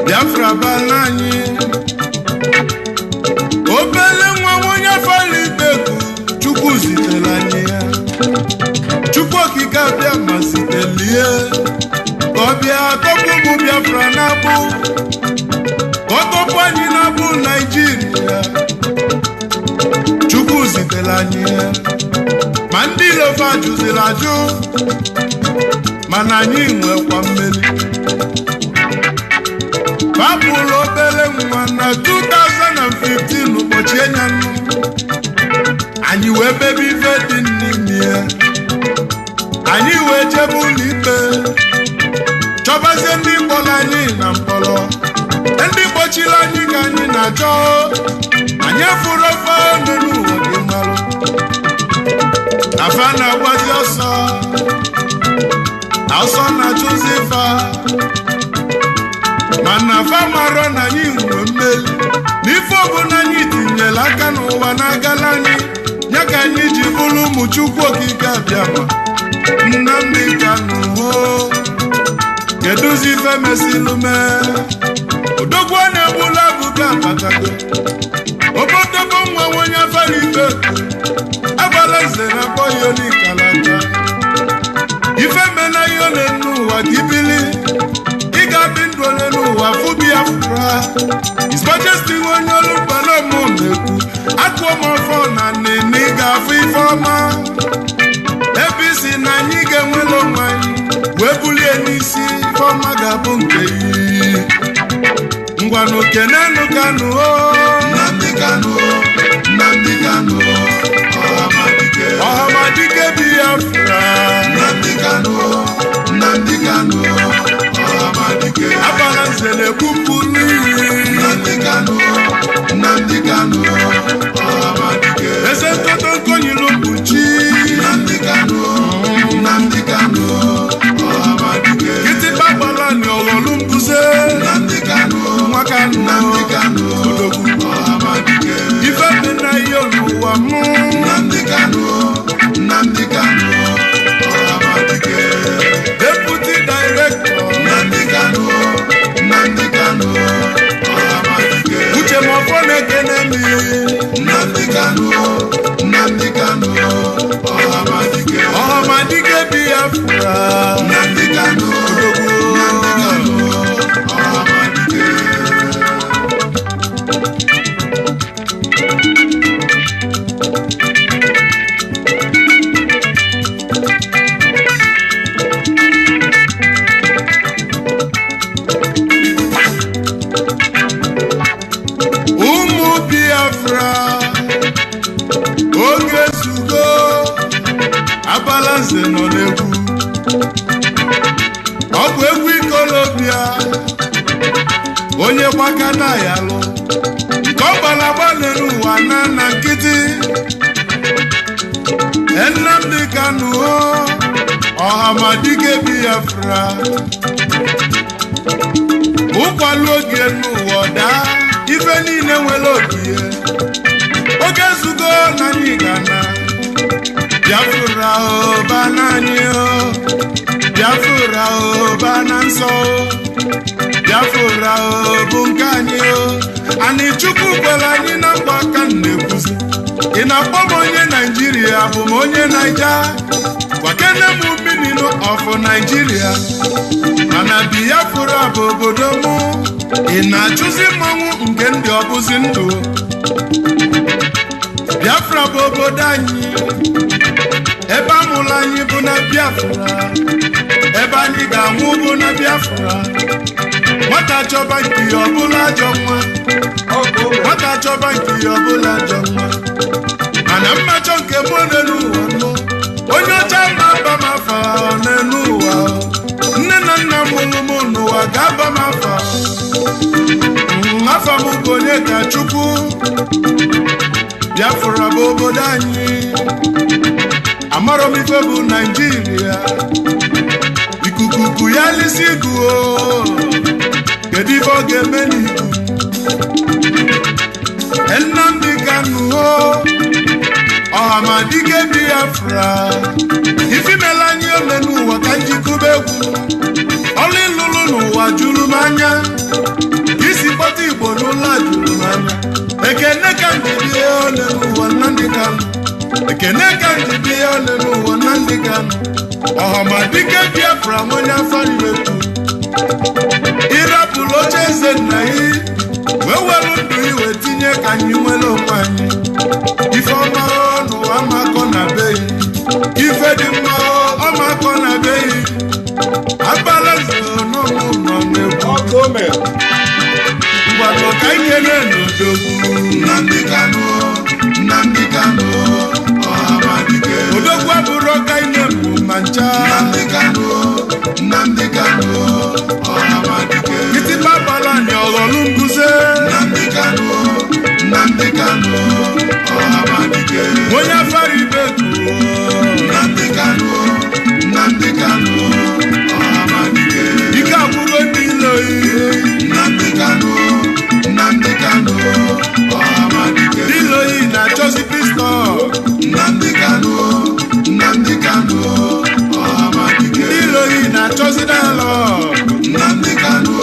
Biafra bala anyị. Obele nwa onye fara ikpeku Chukwu zitere anyị ya. Chukwu okike abịa ma zitelie ka ọ bịa tọpụ ụmụ Biafra na-abụ ọtọpụ anyị na-abụ Naịjirịa. Chukwu zitere anyị ya. Ma ndị Ilova jụziri ajụ mana anyị nwekwa mmeri. Babụlụ obere nwa na 2015 ụbọchị enyanụ anyị wee bebe ife dị n'ime ya. Anyị wee jebe ụlọ ikpe chọbazie ndị mkpọrọ anyị na mkpọrọ. Ndị gbochiri anyị ka anyị na-achọ. Anyị efuru ofe ọnụ n'ụwa gị marụ. Afa na-agbazi ọsọ na-achụzi ife. Mana afa marọ na anyị nwe mmeri. N'ife ọbụla anyị tinyere aka n'ụwa na-agala anyị. Ya ka anyị ji bụrụ ụmụ Chukwu okike abịama. Nnamdi Kanu ho. Keduzi ife mesilu mee. Odogwu na-egbula buga abatago. Obodogo nwa onye afara ife agbala nze na boyo n'ikalata. Ife mena ihe ole n'ụwa gị bili. Ị ga-adị ndụ ole n'ụwa fụ Biafra. His Majesty onye olu mkpana mụ na-ekwu. Akụọ m ọfọ na nene ị ga-afụ ife ọma. Ebe isi na anyị ga-enwere onwe anyị wee bulie n'isi ife ọma ga-abụ nke iyi. Ngwanu kenenu Kanu o Nnamdi Kanu, Nnamdi Kanu, Amadike. Amadike Biafra. Nnamdi Kanu, Nnamdi Kanu, Amadike. Abala nzele kupuli. Nnamdi Kanu, Nnamdi Kanu, Amadike. Ese toto nkonyi lumbuchi. Nnamdi Kanu, Nnamdi Kanu, Amadike. Kiti babala ni ọ̀rọ̀ lumbuze. Nnamdi Kanu, Kanu. Kenemi, Nnamdi Kanu, Ọhamadike Biafra, Nnamdi Kanu, Ọhamadike. Ụmụ Biafra, oge zugo, abalanze nọ n'egwu. Ọ bụ egwu ikolobịa, onye gbaka na ya lụ. Ka ọ gbalagba n'ụwa na nkịtị. Nnamdi Kanu, Ọhamadike Biafra. Ụkwalụ oge n'ụwa daa, ife niile nwere oge. Oge zugo na anyị gana. Biafra bana anyị, Biafra bana nsọ, Biafra bụ nke anyị. Anyị Chukwu kwere anyị na mgba aka na-ekwuzi. Ị na-akpọ m onye Naijiria, bụ m onye Naija. Gwakene m minino of Nigeria. Mana Biafra bụ obodo m. Ị na-achụzi mmanwụ nke ndị ọbụzi ndụ. Biafra bụ obodo anyị. Ebe amụrụ anyị bụ na Biafra. Ebe anyị ga-anwụ bụ na Biafra. Nwata chọba nke ya ọbụla ajọ nwa. Nwata chọba nke ya ọbụla ajọ nwa. Mana mmachọ nke mụ n'elu ụwa nọ. Onye ọcha mma aba m afa n'elu ụwa. Nne na nna mụrụ m n'ụwa ga-aba m afa. Afa m bụ onye ka Chukwu. Biafra bụ obodo anyị. Amara m ife bụ Naijiria. Ikuku ya lisi iguo. Kedu ife ọ ga-eme n'iku? Nnamdi Kanu, Ọhamadike Biafra. Ife mela anyị ole n'ụwa ka njikube egwu. Ọlụ ịlụlụ n'ụwa juru m anya. Isi kpọta Igbo n'ụlọ juru m anya. Ekene ka njibi ole n'ụwa Nnamdi Kanu. Ekene ka njibi ole n'ụwa Nnamdi Kanu. Ọhamadike Biafra onye afọ iwetu. Ịrapụrụ oche eze nna gị, wee were ndụ iwe tinye ka anyị nwere onwe anyị. Ife ọma n'ụwa makọ na be yi. Ife dị mma ọmakọ na be yi. Abalanze n'ụmụ nọ n'egwu. Ngwado ka ikele n'odogwu. Nnamdi Kanu, Ọhamadike. Odogwu abụrụ ọka ine mbụ ma ncha. Nnamdi Kanu, Ọhamadike. Kịtịkpa gbara anyị ọghọlụ mbuze. Nnamdi Kanu, Ọhamadike. Onye afara ibe kwuo. Nnamdi Kanu, Ọhamadike. Ike agwụgo ndị ilo ihe. Nnamdi Kanu, Ọhamadike. Ilo ihe na-achọzi pistọl. Nnamdi Kanu, Ọhamadike. Ilo ihe na-achọzi dalọ. Nnamdi Kanu,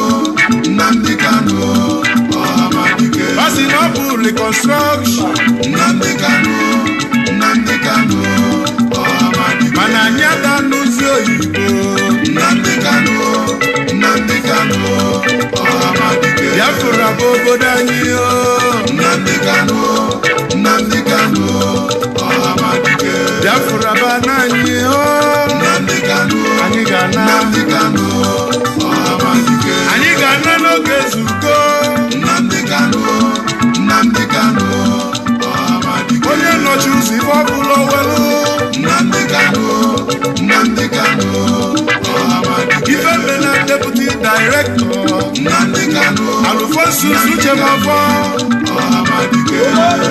Ọhamadike. Basi na ọ bụ reconstruction. Nnamdi Kanu, Ọhamadike. Mana anyị ada n'ụzọ oyibo. Nnamdi Kanu, Ọhamadike. Biafra bụ obodo anyị o. Nnamdi Kanu, Ọhamadike. Biafra bụ ana anyị o. Nnamdi Kanu, anyị ga-ana. Ọhamadike. Anyị ga-ana n'oge zugo. Nnamdi Kanu, Ọhamadike. Onye nọchi ụzọ ife ọbụla owelu. Nnamdi Kanu, Ọhamadike. Ife mena deputy director. Nnamdi Kanu, Alfonsus Uchemafọ. Ọhamadike.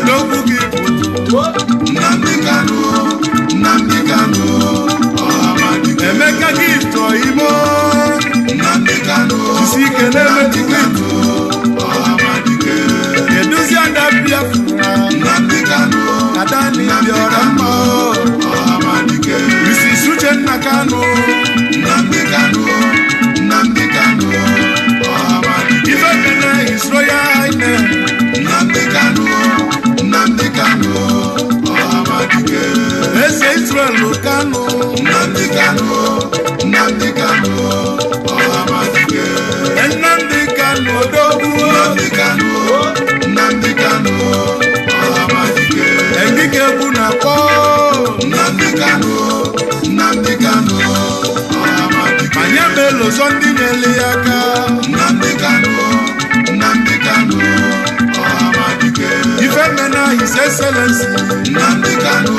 N'okwu gị bụ. Nnamdi Kanu, Ọhamadike. Emeka gift oyimo. Nnamdi Kanu, jisi ike na-emetụta ito. Ọhamadike. Keduzi ada Biafra. Nnamdi Kanu, Adani Biora mma. Ọhamadike. Mrs. Uchenna Kanu. Nnamdi Kanu, Ọhamadike. Ife mena His Royal Highness. Nnamdi Kanu. Excellency Nnamdi Kanu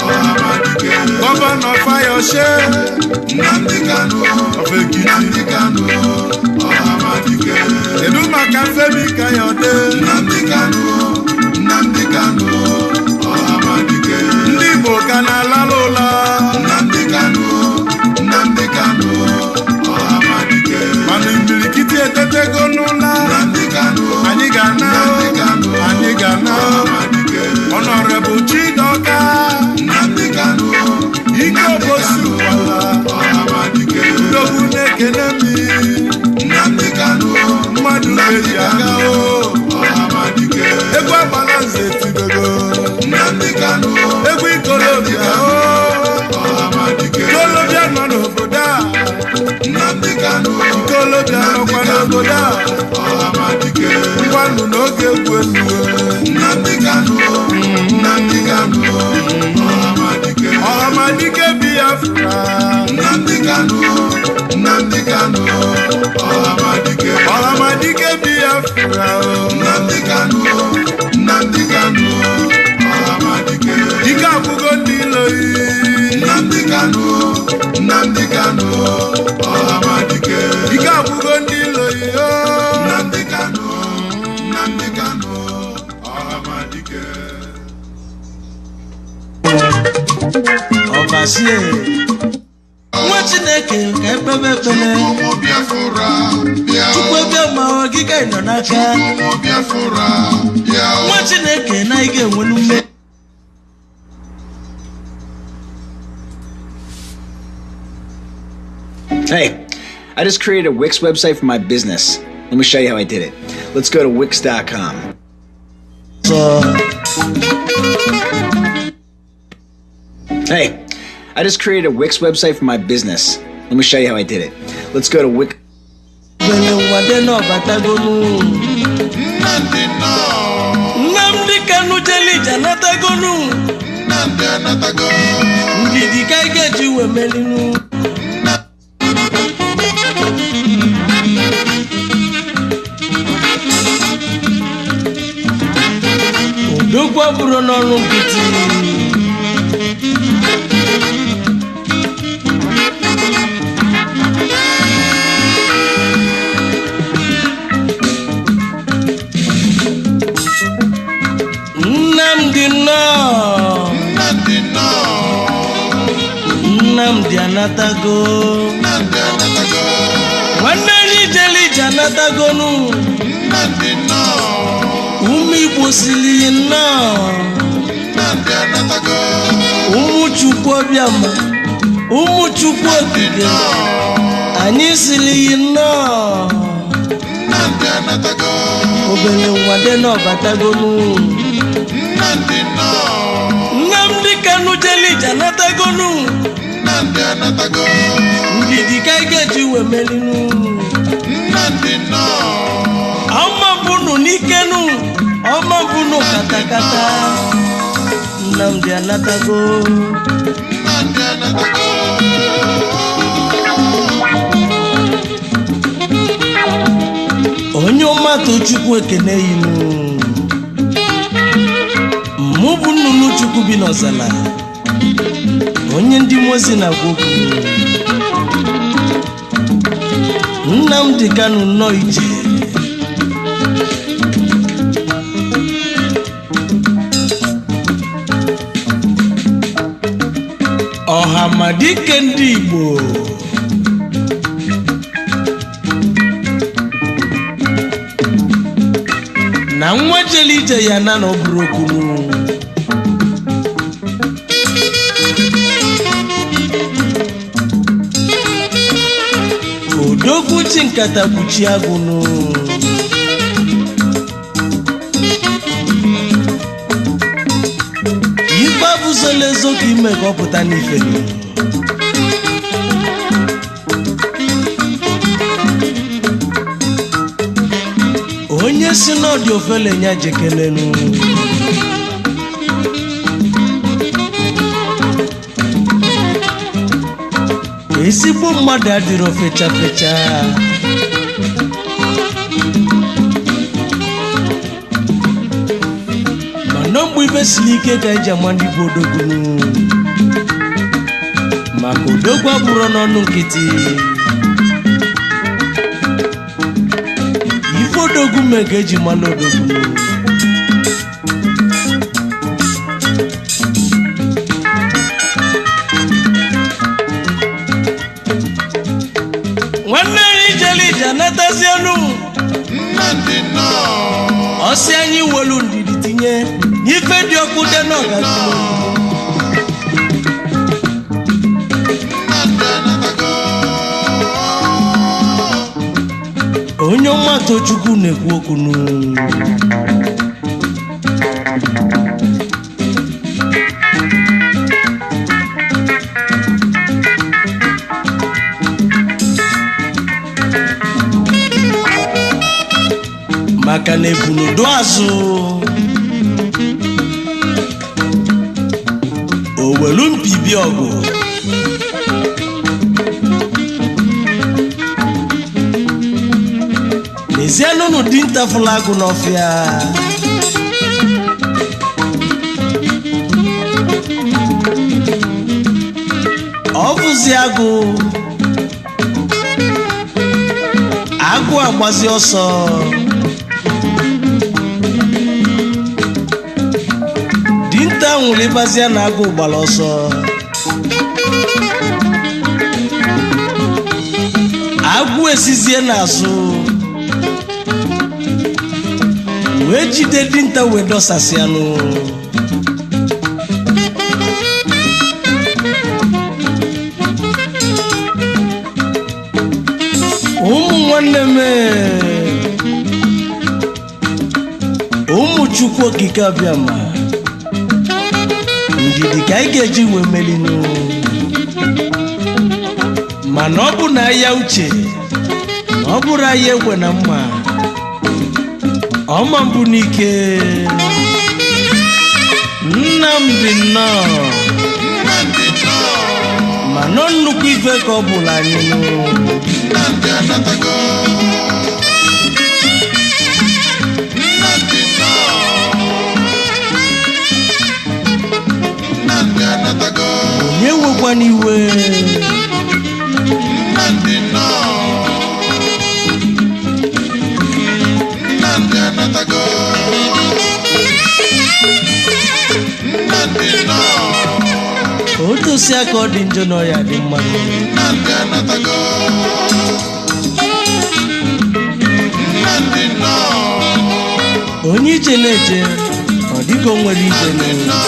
Ohamadike Governor Fayose Nnamdi Kanu Ohamadike Kedu maka Femi Kayode Nnamdi Kanu Ohamadike ndị Igbo ka na-alala ụla Nnamdi Kanu Ohamadike mana imirikiti etetego n'ụla anyị ga-ana Honorable Chidoka Nnamdi Kanu ike obosi ụwala ndogbu na-ekene mi Nnamdi Kanu mmadụ ga-eji aga Ohamadike egwu agbala nze tigogo Nnamdi Kanu egwu ikolobịa ikolobịa nọ n'obodo a Nnamdi Kanu ikolobịa nọkwa n'obodo a Ohamadike ngwanụ n'oge egwu elu Nnamdi Kanu Ohamadike Ohamadike Biafra Nnamdi Kanu Ohamadike Ohamadike Biafra Nnamdi Kanu Ohamadike ike agwụgo ndị ilo yi Nnamdi Kanu Ohamadike ike agwụgo ndị ilo yi Nnamdi Kanu Ohamadike Ọbasie nwa Chineke ka ekpebe ekpele ụmụ Biafra bịa Chukwu ebe ma ọgịga ịnọ n'aka ụmụ Biafra bịa nwa Chineke na ị ga-enwe n'ume Hey, I just created a Wix website for my business. Let me show you how I did it. Let's go to Wix.com. Hey, I just created a Wix website for my business. Let me show you how I did it. Let's go to Wix. Nnamdi Kanu jelija natagonu Nnamdi anatago ndidi ka ị ga-eji wee melinu odogwu bụrụ n'ọrụ nkịtị Nnamdi anatago nwanne anyị jelija anatagonu ụmụ Igbo siri nnọọ ụmụ Chukwu Obiama ụmụ Chukwu Okike anyị siri nnọọ obere nwa dị n'ọbatagonu Nnamdi Kanu jelija anatagonu ndidi ka ị ga-eji wee melinu ọma mbunu n'ikenu ọma mbunu katakata Nnamdi anatago onye ọmatụ Chukwu ekene yinu mụ bụ nnụnụ Chukwu bi n'ọzala onye ndị mozi na-agwa okwu Nnamdi Kanu nọ ije Ọhamadike ndị Igbo na nwa jele ije ya na n'ọbụrụ okunu odogwu chi nkata kpuchi agụnụ ife abụzola ezo ka ime ka ọ pụta n'ife onye si n'ọdị ofele nya jekelenu ezigbo mmadụ adịrọ fecha fecha siri ike ka eji ama ndị bụ odogwu maka odogwu abụrụ n'ọnụ nkịtị ife odogwu mee ka eji mara odogwu nwanne anyị jeli ije anatazienu Nnamdi nọ. ọsị anyị welu ndidi tinye n'ife dị ọkụ dị n'ọgazi Nnamdi anatago. onye ọma Tochukwu na-ekwu okwu nụ maka na ebunudu azụ owelu mpibi ọgụ n'ezienụnụ dinta fụla agụ n'ọfịa ọ bụzi agụ agbazi ọsọ dinta nwere ịbazia na agụ gbara ọsọ agụ esizie n'azụ wee jide dinta wee dọsasịanụ ụmụ nwanne m ụmụ Chukwu okike abịa ma ndidi ka anyị ga-eji wee melinu mana ọ bụ na ya uche na ọ bụrụ anyị egwe na mma ọma mbụ n'ike Nnamdi nnọọ mana nnukwu ife ka ọ bụla anyị Nnamdi anatago. Nnamdi nọ. Nnamdi anatago. onye nwekwana iwe Nnamdi nọ. Nnamdi anatago. Nnamdi nọ. otosi aka ọ dị njọ na ọya dị mma Nnamdi anatago. Nnamdi nọ. onye ije na-eje ọ dịka o nwere ije nụ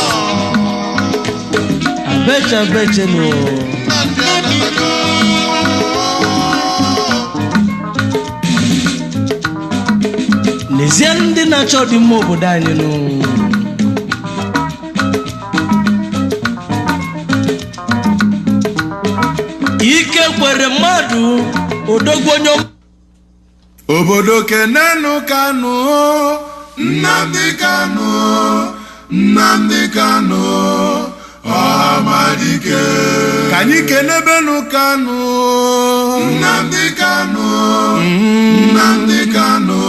abecha abeche nụ Nnamdi anatago. n'ezie ndị na-achọ ọdịmma obodo anyị nụ ike kwere mmadụ odogwu onye obodo kenenu Kanu Nnamdi Kanu. Nnamdi Kanu. Ọhamadike. ka anyị kenebenu Kanu Nnamdi Kanu. Nnamdi Kanu.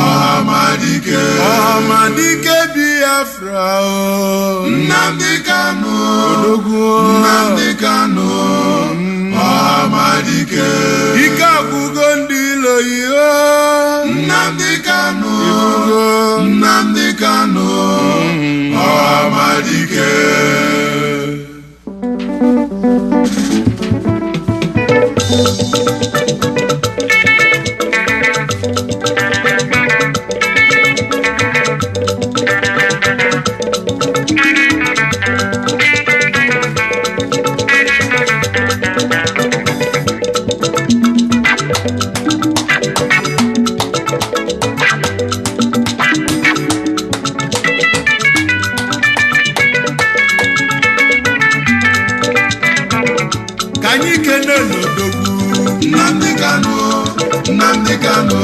Ọhamadike. Ọhamadike Biafra o Nnamdi Kanu. odogwu Nnamdi Kanu. Ọhamadike. ike agwụgo ndị iloyi o Nnamdi Kanu. Nnamdi Kanu. Ọhamadike. ka anyị kenenu odogwu Nnamdi Kanu. Nnamdi Kanu.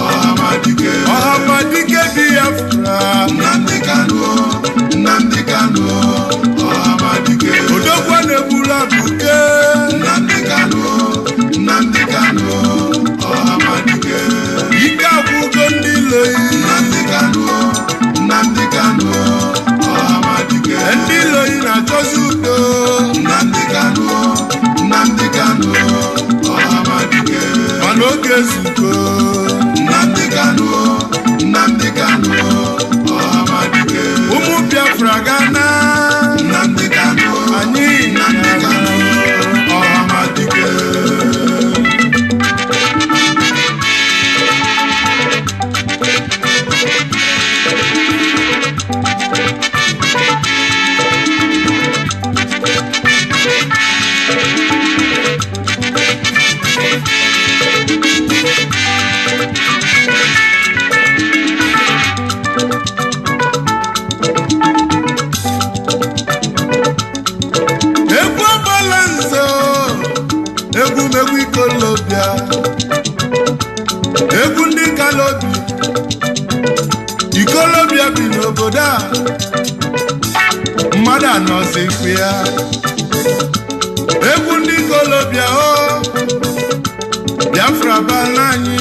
Ọhamadike. Ọhamadike Biafra Nnamdi Kanu. Nnamdi Kanu. Ọhamadike. odogwu na-egburu abụke Nnamdi Kanu. Nnamdi Kanu. Ọhamadike. ike agwụgo ndị iloyi Nnamdi Kanu. Nnamdi Kanu. oge zuko Nnamdi Kanu Ọhamadike ụmụ Biafra gana Nnamdi Kanu anyị Nnamdi Kanu Ọhamadike egwu ikolobịa egwu ndị kalobi ikolobịa bi n'obodo a mmadụ anọzikwa ya egwu ndị ikolobịa o Biafra bala anyị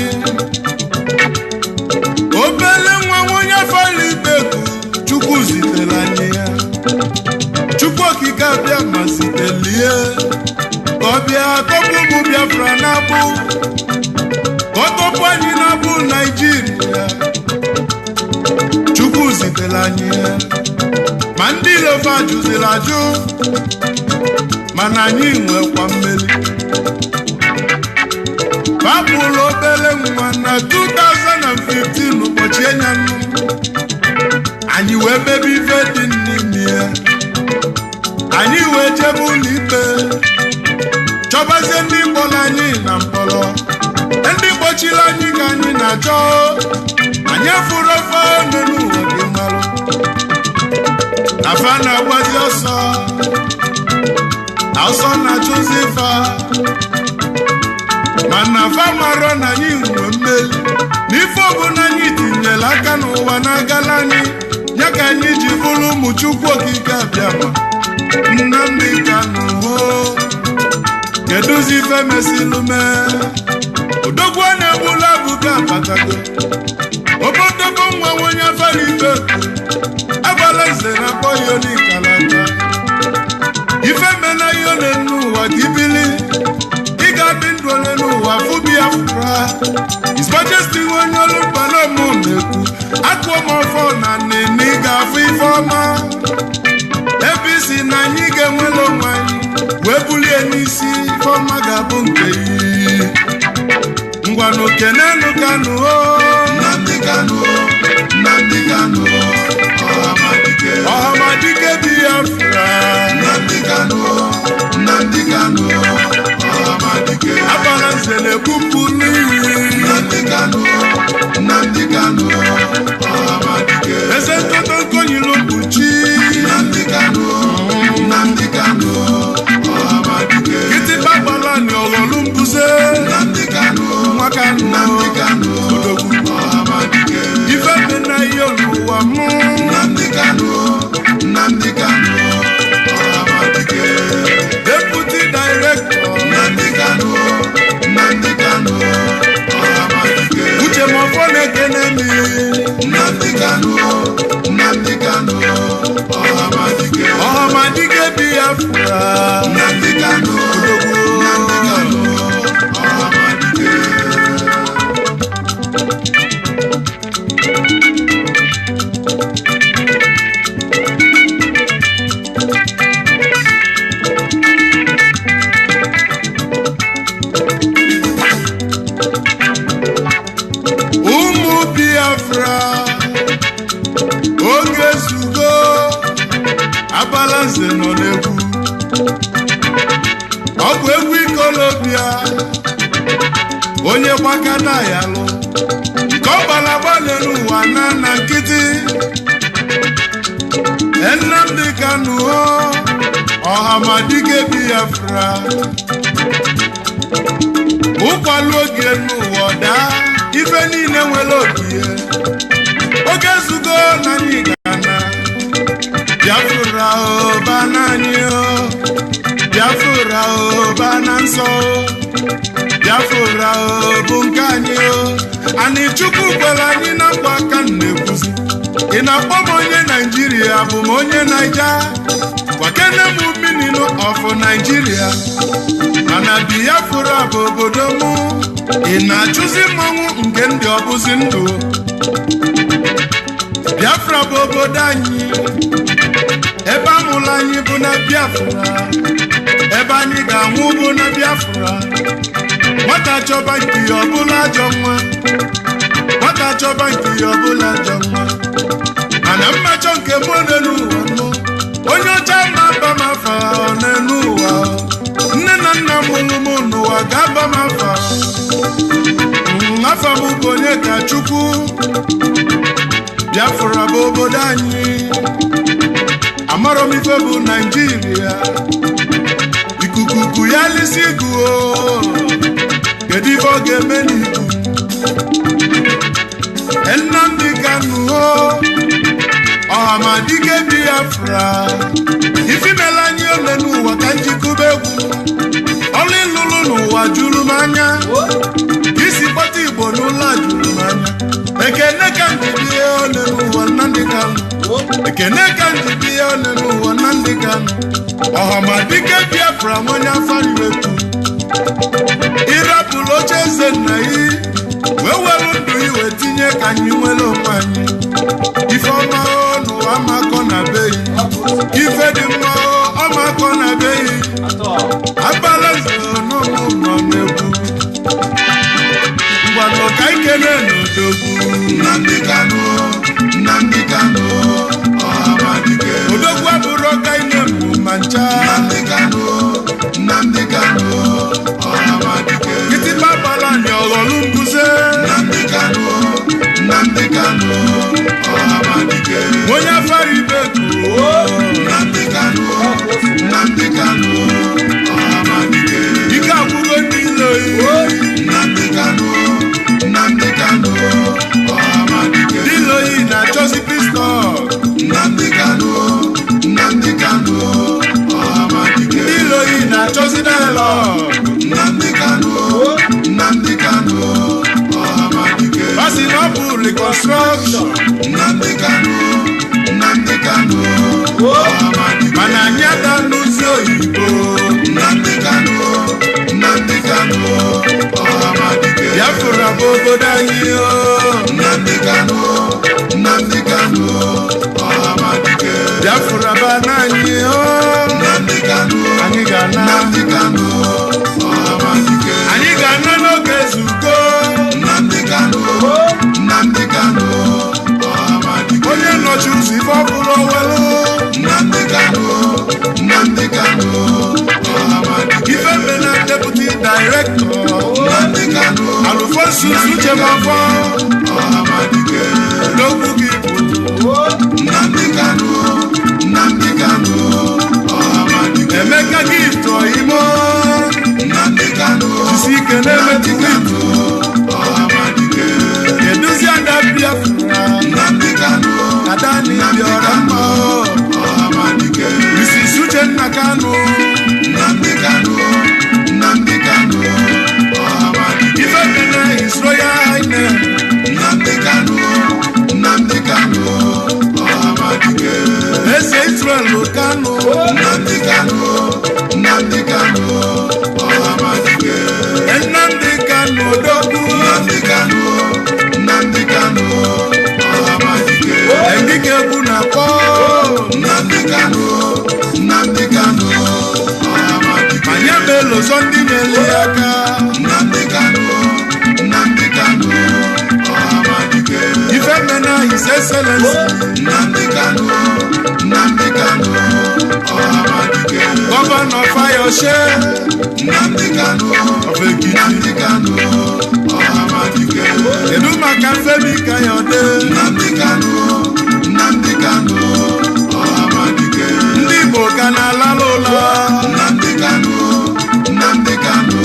obele nwa onye fara ibeku Chukwu zitere anyị ya Chukwu okike abịa ma zitelie ọbịa tọpụ ụmụ Biafra na-abụ ọtọpụ anyị na-abụ Naịjirịa Chukwu zitere anyị ya ma ndị ilova jụziri ajụ mana anyị nwekwa mmeri babụlụ obere nwa na 2015 ụbọchị enyanụ anyị wee mebe ife dị n'ime ya anyị wee jebe ụlọ ikpe chọbazie ndị mkpọrọ anyị na mkpọrọ ndị gbochiri anyị ka anyị na-achọ anyị efuru ofe n'elu ụwa gị marụ afa na-agbazi ọsọ na-achụzi ife mana afa marọ na anyị nwe mmeri n'ife ọbụla anyị tinyere aka n'ụwa na-agala anyị ya ka anyị ji bụrụ ụmụ Chukwu okike abịama Nnamdi Kanu keduzi ife mesilume odogwu na-egbula abụga abatago obodogo nwa onye afara ibe agbala nze na akpọghị onikalata ife mena ihe ole n'ụwa ka ibili ị ga-adị ndụ ole n'ụwa fụ Biafra His Majesty onye olu mkpanamu na-ekwu akụọ m ọfọ na nne ị ga-afụ ife ọma ebe isi na anyị ga-enwere onwe anyị wee bulie n'isi ifeọma ga-abụ nke iyi ngwanụ kenenu Kanu Nnamdi Kanu Ọhamadike Biafra Nnamdi Kanu Ọhamadike abara nze na-ekwupụ n'iyi Nnamdi Kanu Ọhamadike eze ntoto nkonyilo mkpuchi Nnamdi Kanu Ọhamadike kịtịkpa gbalani ọghọlụ mbuze Nnamdi Kanu odogwu Ọhamadike ife dị na ihe n'ụwa mụ Nnamdi Kanu Ọhamadike Deputy Director Nnamdi Kanu Ọhamadike uche mọfọ na-ekene mi Nnamdi Kanu Ọhamadike Ọhamadike Biafra Nnamdi Kanu Ọhamadike ụmụ Biafra oge zugo abala nze nọ n'egwu ọ bụ egwu ikolobịa onye gbakana ya lụ nke ọ gbalagbalị n'ụwa na nkịtị Nnamdi Kanu Ọhamadike Biafra ụkwalụ oge n'ụwa daa ife niile nwere ogie oge zugo na anyị gana Biafra bana anyị Biafra bana nsọ Biafra bụ nke anyị Ani chukwu kwere anyị na mgba aka na-ekwuzi. Ị na-akpọ m onye Naijiria bụ m onye Naija. Gwakene m minino of Nigeria. Mana Biafra bụ obodo m. Ị na-achụzi mmọnwụ nke ndị ọbụzi ndụ. Biafra bụ obodo anyị. Ebe amụrụ anyị bụ na Biafra. Ebe anyị ga-anwụ bụ na Biafra. Nwata chọba nke ya ọbụla ajọ nwa. Nwata chọba nke ya ọbụla ajọ nwa. Mana mmachọ nke mụ n'elu ụwa nọ. Onye ọcha na-aba m afa n'elu ụwa. Nne na nna mụrụ m n'ụwa ga-aba m afa. Afa m bụ onye ka Chukwu. Biafra bụ obodo anyị. Amara m ife bụ Naijiria. Ikuku ya lisi guo. Kedu ife ọ ga-eme n'iku? Nnamdi Kanu ọhamadike Biafra. Ife mela anyị ole n'ụwa ka njikube egwu. Ọlụ ịlụlụ n'ụwa juru m anya. Isi kpọta Igbo n'ụlọ juru m anya. Ekene ka njibi ole n'ụwa Nnamdi Kanu. Ekene ka njibi ole n'ụwa Nnamdi Kanu. Ọhamadike Biafra nwanye afọ iwetu. Ịrapụrụ oche eze nna yi. Wee were ndụ iwe tinye ka anyị nwere onwe anyị. Ife ọma n'ụwa makọ na be yi. Ife dị mma ọmakọ na be yi. Agbala nze n'ụmụ nọ n'egwu. Ngwanụ ka ikele n'odogwu. Nnamdi Kanu, Nnamdi Kanu, ọhamadike. Odogwu abụrụ ọka ine mbụ ma ncha. Nnamdi Kanu, Nnamdi Kanu, ọhamadike. Kịtịkpa gbara anyị ọghọlụ mbuze. Nnamdi Kanu, Nnamdi Kanu, ọhamadike. Onye afara ibe kwuo. Nnamdi Kanu, Nnamdi Kanu, ọhamadike. Ike agwụgo niile. Nnamdi Kanu, Nnamdi Kanu, ọhamadike. Niile oyi na-achọzi pistọl. Nnamdi Kanu, Nnamdi Kanu, ọhamadike. Niile oyi na-achọzi dialọg. Nnamdi Kanu, Nnamdi Kanu, ọhamadike. Basi na ọ bụ reconstruction. Nnamdi Kanu, Nnamdi Kanu, ọhamadike. Mana anyị ada n'ụzọ oyibo. Nnamdi Kanu, Nnamdi Kanu, ọhamadike. Biafra bụ obodo anyị o. Nnamdi Kanu, Nnamdi Kanu, ọhamadike. Biafra bụ ana anyị o. Nnamdi Kanu, Anyị ga-ana. Nnamdi Kanu, ọhamadike. Anyị ga-ana n'oge ezugo. Nnamdi Kanu, Nnamdi Kanu, ọhamadike. Onye nọchi ụzọ ife ọbụla owelu. Nnamdi Kanu, Nnamdi Kanu, ọhamadike. Ife mena deputy director. Nnamdi Kanu, Alụfosu Uche Mafọ. ọhamadike. N'okwu gị bụ. Nnamdi Kanu, Nnamdi Kanu, ọhamadike. Emeka gift oyimo. Nnamdi Kanu, Jisi ike na-emetụ gift. ọhamadike. Keduzi ada Biafra. Nnamdi Kanu, Ada n'ibi ọra mma o. ọhamadike. Mrs. Uchenna Kanu. Nnamdi Kanu, Nnamdi Kanu, ọhamadike. Ife mena His Royal Highness. Nnamdi Kanu, Nnamdi Kanu, ọhamadike. Eze Israel Kanu. Nnamdi Kanu, Nnamdi Kanu, ọhamadike. Nnamdi Kanu Odogwu. Nnamdi Kanu, Nnamdi Kanu, ọhamadike. Engike egwu na-akpọ. Nnamdi Kanu, Nnamdi Kanu, ọhamadike. Anyị abịala ụzọ ndị na-ele aka. Nnamdi Kanu, Nnamdi Kanu, ọhamadike. Ife mena His Excellency. Nnamdi Kanu, Nnamdi Kanu, ọhamadike. Gọvanọ Fayose. Nnamdi Kanu, Of Ekiti. Nnamdi Kanu, ọhamadike. Kedu maka Femi Kayode. Nnamdi Kanu, Nnamdi Kanu, ọhamadike. Ndị Igbo ka na-alala ụlọ. Nnamdi Kanu, Nnamdi Kanu,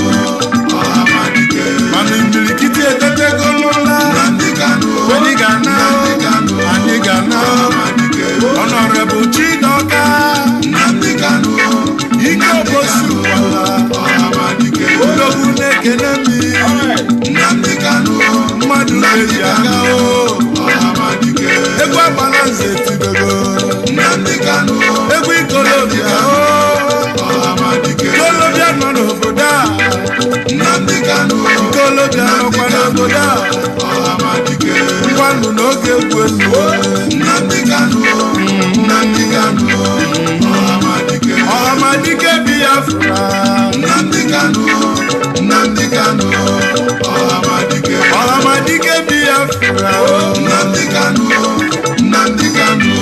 ọhamadike. Mana imirikiti etetego n'ụlọ. Nnamdi Kanu, Anyị ga-ana. Nnamdi Kanu, Anyị ga-ana. ọhamadike. Honorable Chidoka. Nnamdi Kanu, Ike Obosi Ụwala. ọhamadike. Odogwu na-ekene mi. Nnamdi Kanu, Mmadụ eji aga Ọhamadike egwu agbalanze etibego Nnamdi Kanu egwu ikolobịa Ọhamadike ikolobịa nọ n'obodo a Nnamdi Kanu ikolobịa nọkwa n'obodo a Ọhamadike ngwanụ n'oge egwu elu Nnamdi Kanu Nnamdi Kanu Ọhamadike Ọhamadike Biafra Nnamdi Kanu Nnamdi Kanu Ọhamadike Ọhamadike Biafra Nnamdi Kanu Nnamdi Kanu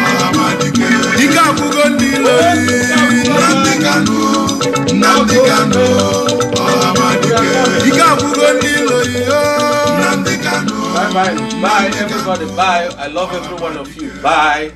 Ọhamadike ike akwụgo ndị ilo Nnamdi Kanu Nnamdi Kanu Ọhamadike ike akwụgo ndị ilo Nnamdi Kanu Bye, everybody. Bye. I love every one of you. Bye.